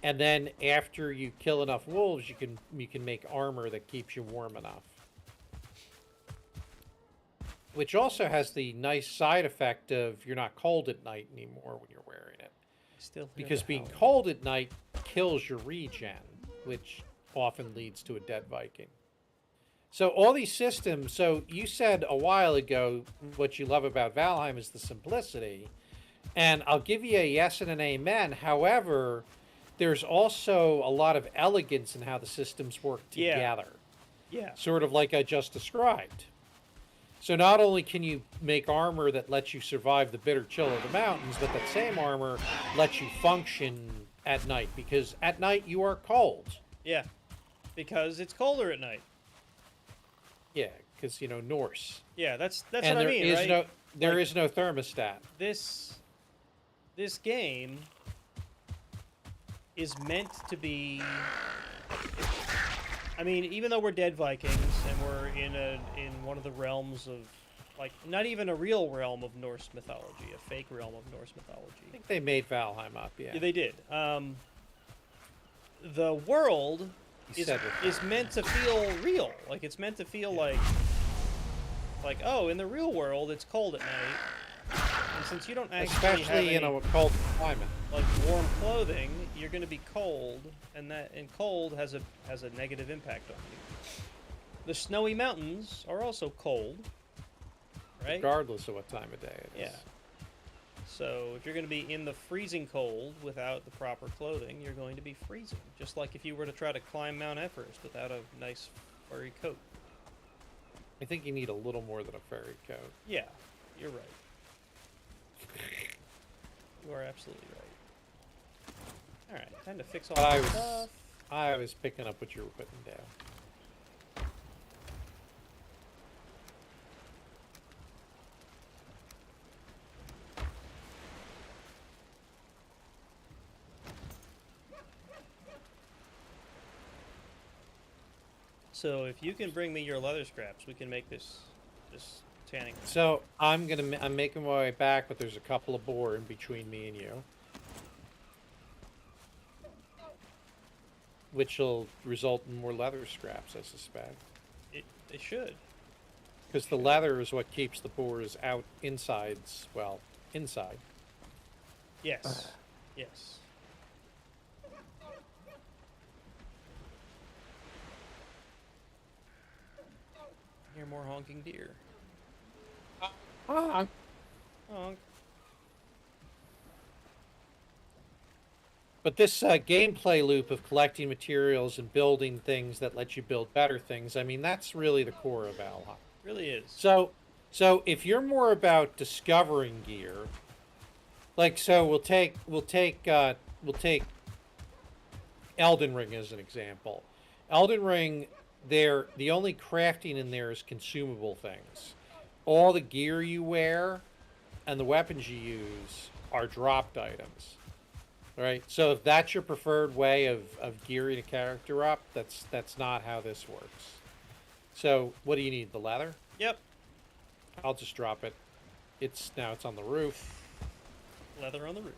And then after you kill enough wolves, you can make armor that keeps you warm enough. Which also has the nice side effect of you're not cold at night anymore when you're wearing it. Still hear Because the being howling. cold at night kills your regen, which often leads to a dead Viking. So all these systems, so you said a while ago what you love about Valheim is the simplicity. And I'll give you a yes and an amen. However, there's also a lot of elegance in how the systems work Yeah. together. Yeah. Sort of like I just described. So not only can you make armor that lets you survive the bitter chill of the mountains, but that same armor lets you function at night. Because at night you are cold. Yeah. Because it's colder at night. Yeah, because, Norse. Yeah, that's And what I there mean, is right? there Like- is no thermostat. This game is meant to be. I mean, even though we're dead Vikings and we're in one of the realms of, like, not even a real realm of Norse mythology, a fake realm of Norse mythology. I think they made Valheim up, yeah. Yeah, they did. The world You said it. is meant to feel real. Like, it's meant to feel like, oh, in the real world, it's cold at night. And since you don't actually have Especially in any, a cold climate. like, warm clothing, you're going to be cold, and cold has a negative impact on you. The snowy mountains are also cold, right? Regardless of what time of day it is. Yeah. So if you're going to be in the freezing cold without the proper clothing, you're going to be freezing. Just like if you were to try to climb Mount Everest without a nice furry coat. I think you need a little more than a fairy coat. Yeah, you're right. You are absolutely right. Alright, time to fix all I this was- stuff. I was picking up what you were putting down. So if you can bring me your leather scraps, we can make this tanning. So I'm making my way back, but there's a couple of boar in between me and you, which will result in more leather scraps, I suspect. It should. Because the leather is what keeps the boars out insides. Well, inside. Yes. Yes. Hear more honking deer. Ah, Honk. but this gameplay loop of collecting materials and building things that let you build better things, I mean, that's really the core of Valheim. Really is. So if you're more about discovering gear, like we'll take Elden Ring as an example. Elden Ring, the only crafting in there is consumable things. All the gear you wear and the weapons you use are dropped items. Right? So if that's your preferred way of gearing a character up, that's not how this works. So what do you need? The leather? Yep. I'll just drop it. It's on the roof. Leather on the roof.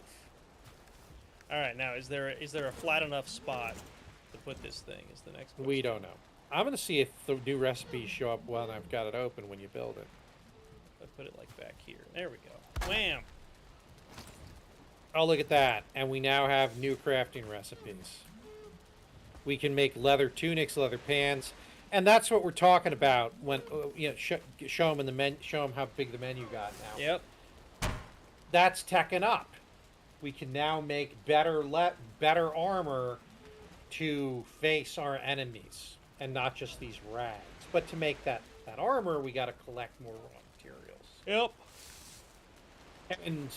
All right. Now, is there a flat enough spot to put this thing? Is the next question. We don't know. I'm gonna see if the new recipes show up when I've got it open when you build it. I put it like back here. There we go. Wham. Oh, look at that. And we now have new crafting recipes. We can make leather tunics, leather pants, and that's what we're talking about when show them in the menu, show them how big the menu got now. Yep. That's teching up. We can now make better armor to face our enemies and not just these rags. But to make that armor, we got to collect more raw materials. Yep. And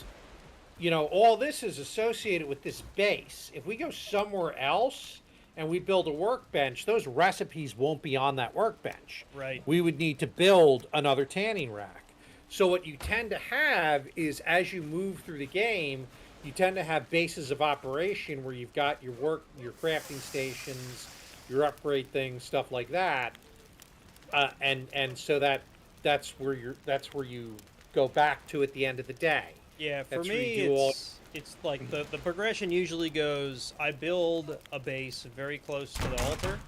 all this is associated with this base. If we go somewhere else and we build a workbench, those recipes won't be on that workbench. Right. We would need to build another tanning rack. So what you tend to have is, as you move through the game, you tend to have bases of operation where you've got your crafting stations, your upgrade things, stuff like that. And so that's where you go back to at the end of the day. Yeah, for That's where me, you do it's like the progression usually goes, I build a base very close to the altar,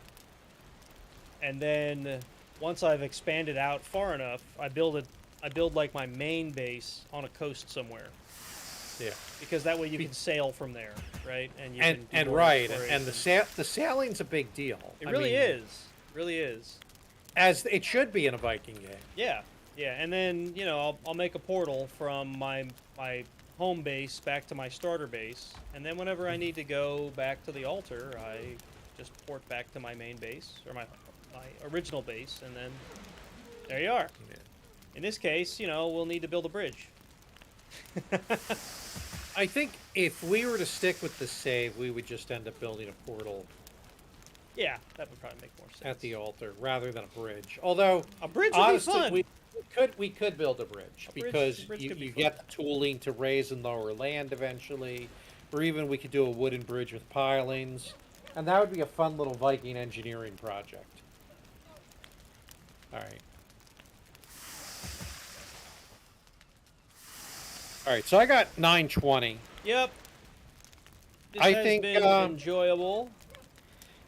and then once I've expanded out far enough, I build like my main base on a coast somewhere. Yeah. Because that way you can sail from there, right? And you and can do more right, exploration. and the sailing's a big deal. It really is. It really is. As it should be in a Viking game. Yeah. Yeah, and then, I'll make a portal from my home base back to my starter base, and then whenever I need to go back to the altar, I just port back to my main base, or my original base, and then there you are. Yeah. In this case, we'll need to build a bridge. I think if we were to stick with the save, we would just end up building a portal Yeah, that would probably make more sense. at the altar rather than a bridge. Although A bridge would honestly, be fun. we could build a bridge because bridge you could be get the tooling to raise and lower land eventually, or even we could do a wooden bridge with pilings, and that would be a fun little Viking engineering project. All right. All right, so I got 920. Yep. This I has think, been enjoyable.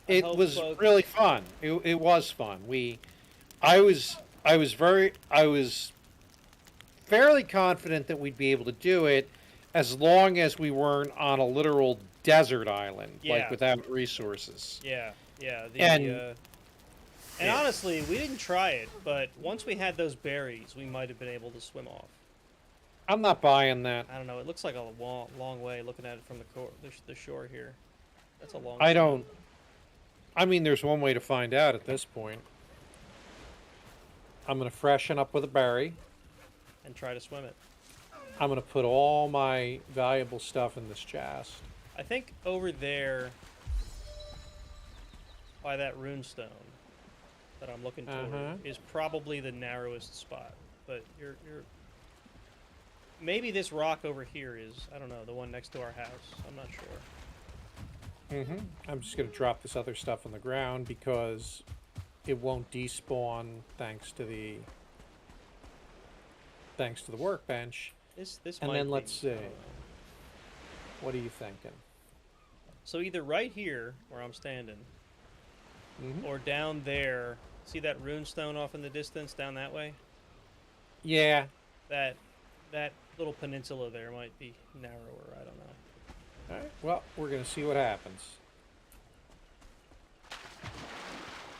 I It hope was folks- really fun. It was fun. I was fairly confident that we'd be able to do it as long as we weren't on a literal desert island, Yeah. like without resources. Yeah, yeah. And- And honestly, we didn't try it, but once we had those berries, we might have been able to swim off. I'm not buying that. I don't know. It looks like a long way looking at it from the shore here. That's a long. I don't. I mean, there's one way to find out at this point. I'm going to freshen up with a berry. And try to swim it. I'm going to put all my valuable stuff in this chest. I think over there, by that runestone that I'm looking toward, is probably the narrowest spot. But you're maybe this rock over here is, I don't know, the one next to our house. I'm not sure. I'm just going to drop this other stuff on the ground because it won't despawn thanks to the thanks to the workbench. This And might then be. let's see. I don't know. What are you thinking? So either right here where I'm standing, Mm-hmm. or down there. See that rune stone off in the distance down that way? Yeah. That little peninsula there might be narrower. I don't know. All right. Well, we're gonna see what happens.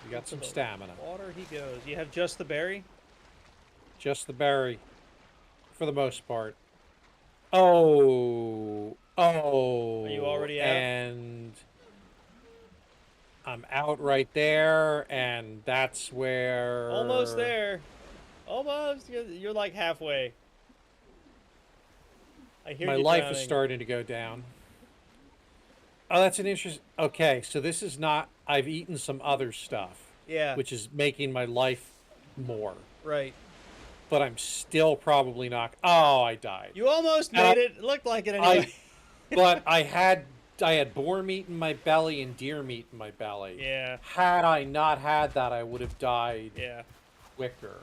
We got Into some the stamina. Water he goes. You have just the berry? Just the berry, for the most part. Oh. Oh. Are you already out? And I'm out right there, and that's where. Almost there. Almost. You're like halfway. I hear My you life drowning. is starting to go down. Oh, that's an interesting. Okay, so this is not. I've eaten some other stuff, Yeah. which is making my life more. Right. But I'm still probably not. Oh, I died. You almost And made it. It looked like it anyway. But I had boar meat in my belly and deer meat in my belly. Yeah. Had I not had that, I would have died Yeah. quicker.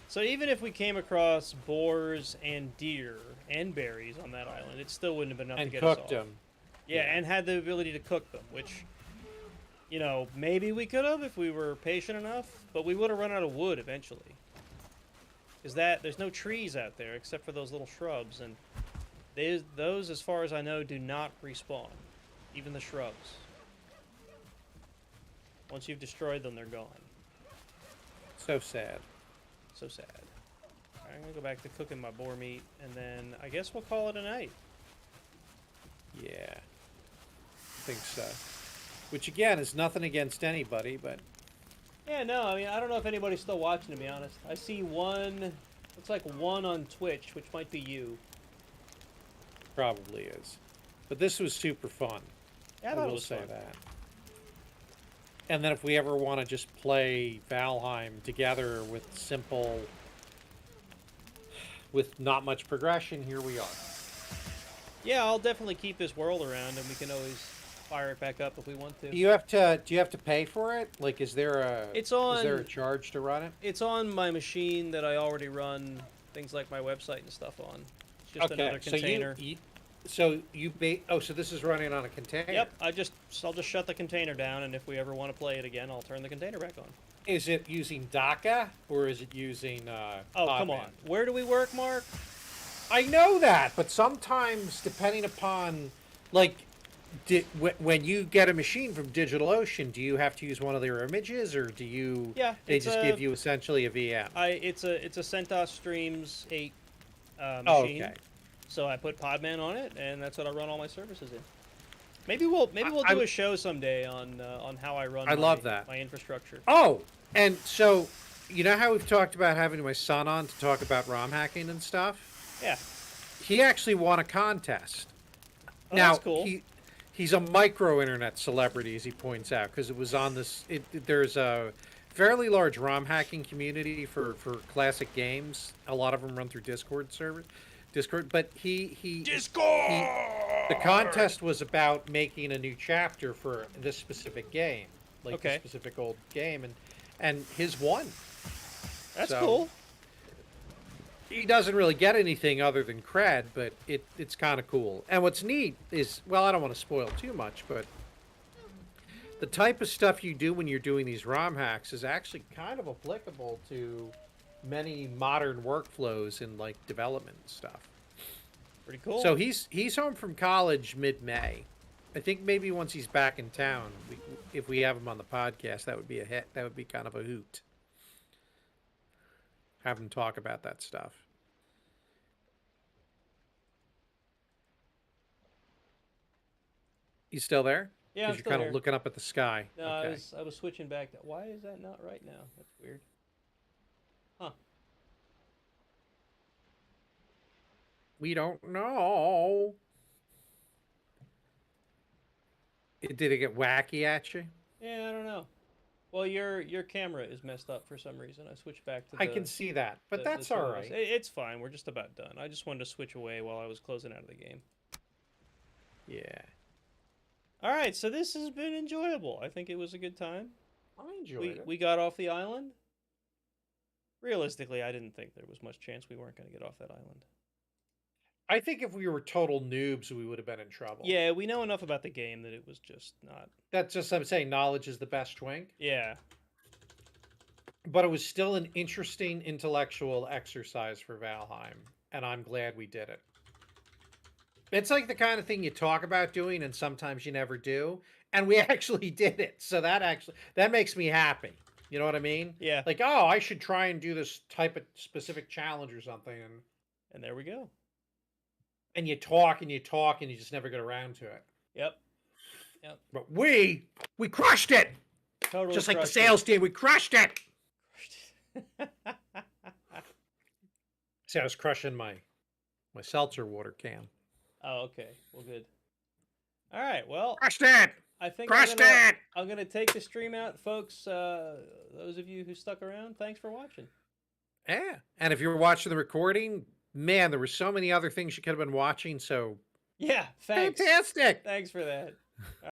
So even if we came across boars and deer and berries on that island, it still wouldn't have been enough And to get us cooked off. them. Yeah, and had the ability to cook them, which, maybe we could have if we were patient enough, but we would have run out of wood eventually. Because there's no trees out there except for those little shrubs, and those, as far as I know, do not respawn. Even the shrubs. Once you've destroyed them, they're gone. So sad. So sad. Alright, I'm gonna go back to cooking my boar meat, and then I guess we'll call it a night. Yeah. I think so. Which again is nothing against anybody, but Yeah, no, I mean, I don't know if anybody's still watching, to be honest. I see one, looks like one on Twitch, which might be you. probably is. But this was super fun. Yeah, I I thought it will was say fun. that. And then if we ever want to just play Valheim together with not much progression, here we are. Yeah, I'll definitely keep this world around, and we can always fire it back up if we want to. Do you have to pay for it? Like, is there It's is there a on- charge to run it? It's on my machine that I already run things like my website and stuff on. It's just another container. So this is running on a container. Yep, I'll just shut the container down, and if we ever want to play it again, I'll turn the container back on. Is it using DACA or is it using Oh, come Podman? on. Where do we work, Mark? I know that, but sometimes depending upon like when you get a machine from DigitalOcean, do you have to use one of their images, or do you? Yeah, They it's just give you essentially a VM. It's a CentOS Streams 8 machine. Oh, okay. So I put Podman on it, and that's what I run all my services in. Maybe we'll do a show someday on how I run. I love that. My infrastructure. Oh, and so you know how we've talked about having my son on to talk about ROM hacking and stuff? Yeah. He actually won a contest. Oh, Now that's cool. he's a micro internet celebrity, as he points out, because it was on this. There's a fairly large ROM hacking community for classic games. A lot of them run through Discord, but the contest was about making a new chapter for this specific game, like Okay. the specific old game, and his won. That's So, cool. He doesn't really get anything other than cred, but it's kind of cool. And what's neat is, well, I don't want to spoil too much, but the type of stuff you do when you're doing these ROM hacks is actually kind of applicable to many modern workflows in like development and stuff. Pretty cool. So he's home from college mid-May. I think maybe once he's back in town, if we have him on the podcast, that would be a hit. That would be kind of a hoot. Have him talk about that stuff. You still there? Yeah, I'm Because you're still kind here. of looking up at the sky. No, Okay. I was switching back. Why is that not right now? That's weird. Huh. We don't know. Did it get wacky at you? Yeah, I don't know. Well, your camera is messed up for some reason. I switched back to I can see that, but that's the all service. right. It's fine. We're just about done. I just wanted to switch away while I was closing out of the game. Yeah. All right, so this has been enjoyable. I think it was a good time. I enjoyed it. We got off the island. realistically, I didn't think there was much chance we weren't going to get off that island. I think if we were total noobs, we would have been in trouble. Yeah, we know enough about the game that it was just not. That's just, I'm saying, knowledge is the best twink. Yeah. But it was still an interesting intellectual exercise for Valheim, and I'm glad we did it. It's like the kind of thing you talk about doing, and sometimes you never do, and we actually did it. So that makes me happy. You know what I mean? Yeah. Like, oh, I should try and do this type of specific challenge or something, And there we go. and you talk and you talk, and you just never get around to it. Yep. But we crushed it, Totally. just like the crushed sales team. We crushed it. it. See, I was crushing my seltzer water can. Oh, okay. Well, good. All right. Well, Crushed it. I think Crushed it. I'm gonna take the stream out, folks. Those of you who stuck around, thanks for watching. Yeah, and if you were watching the recording, man, there were so many other things you could have been watching. So Yeah. Thanks. fantastic. Thanks for that.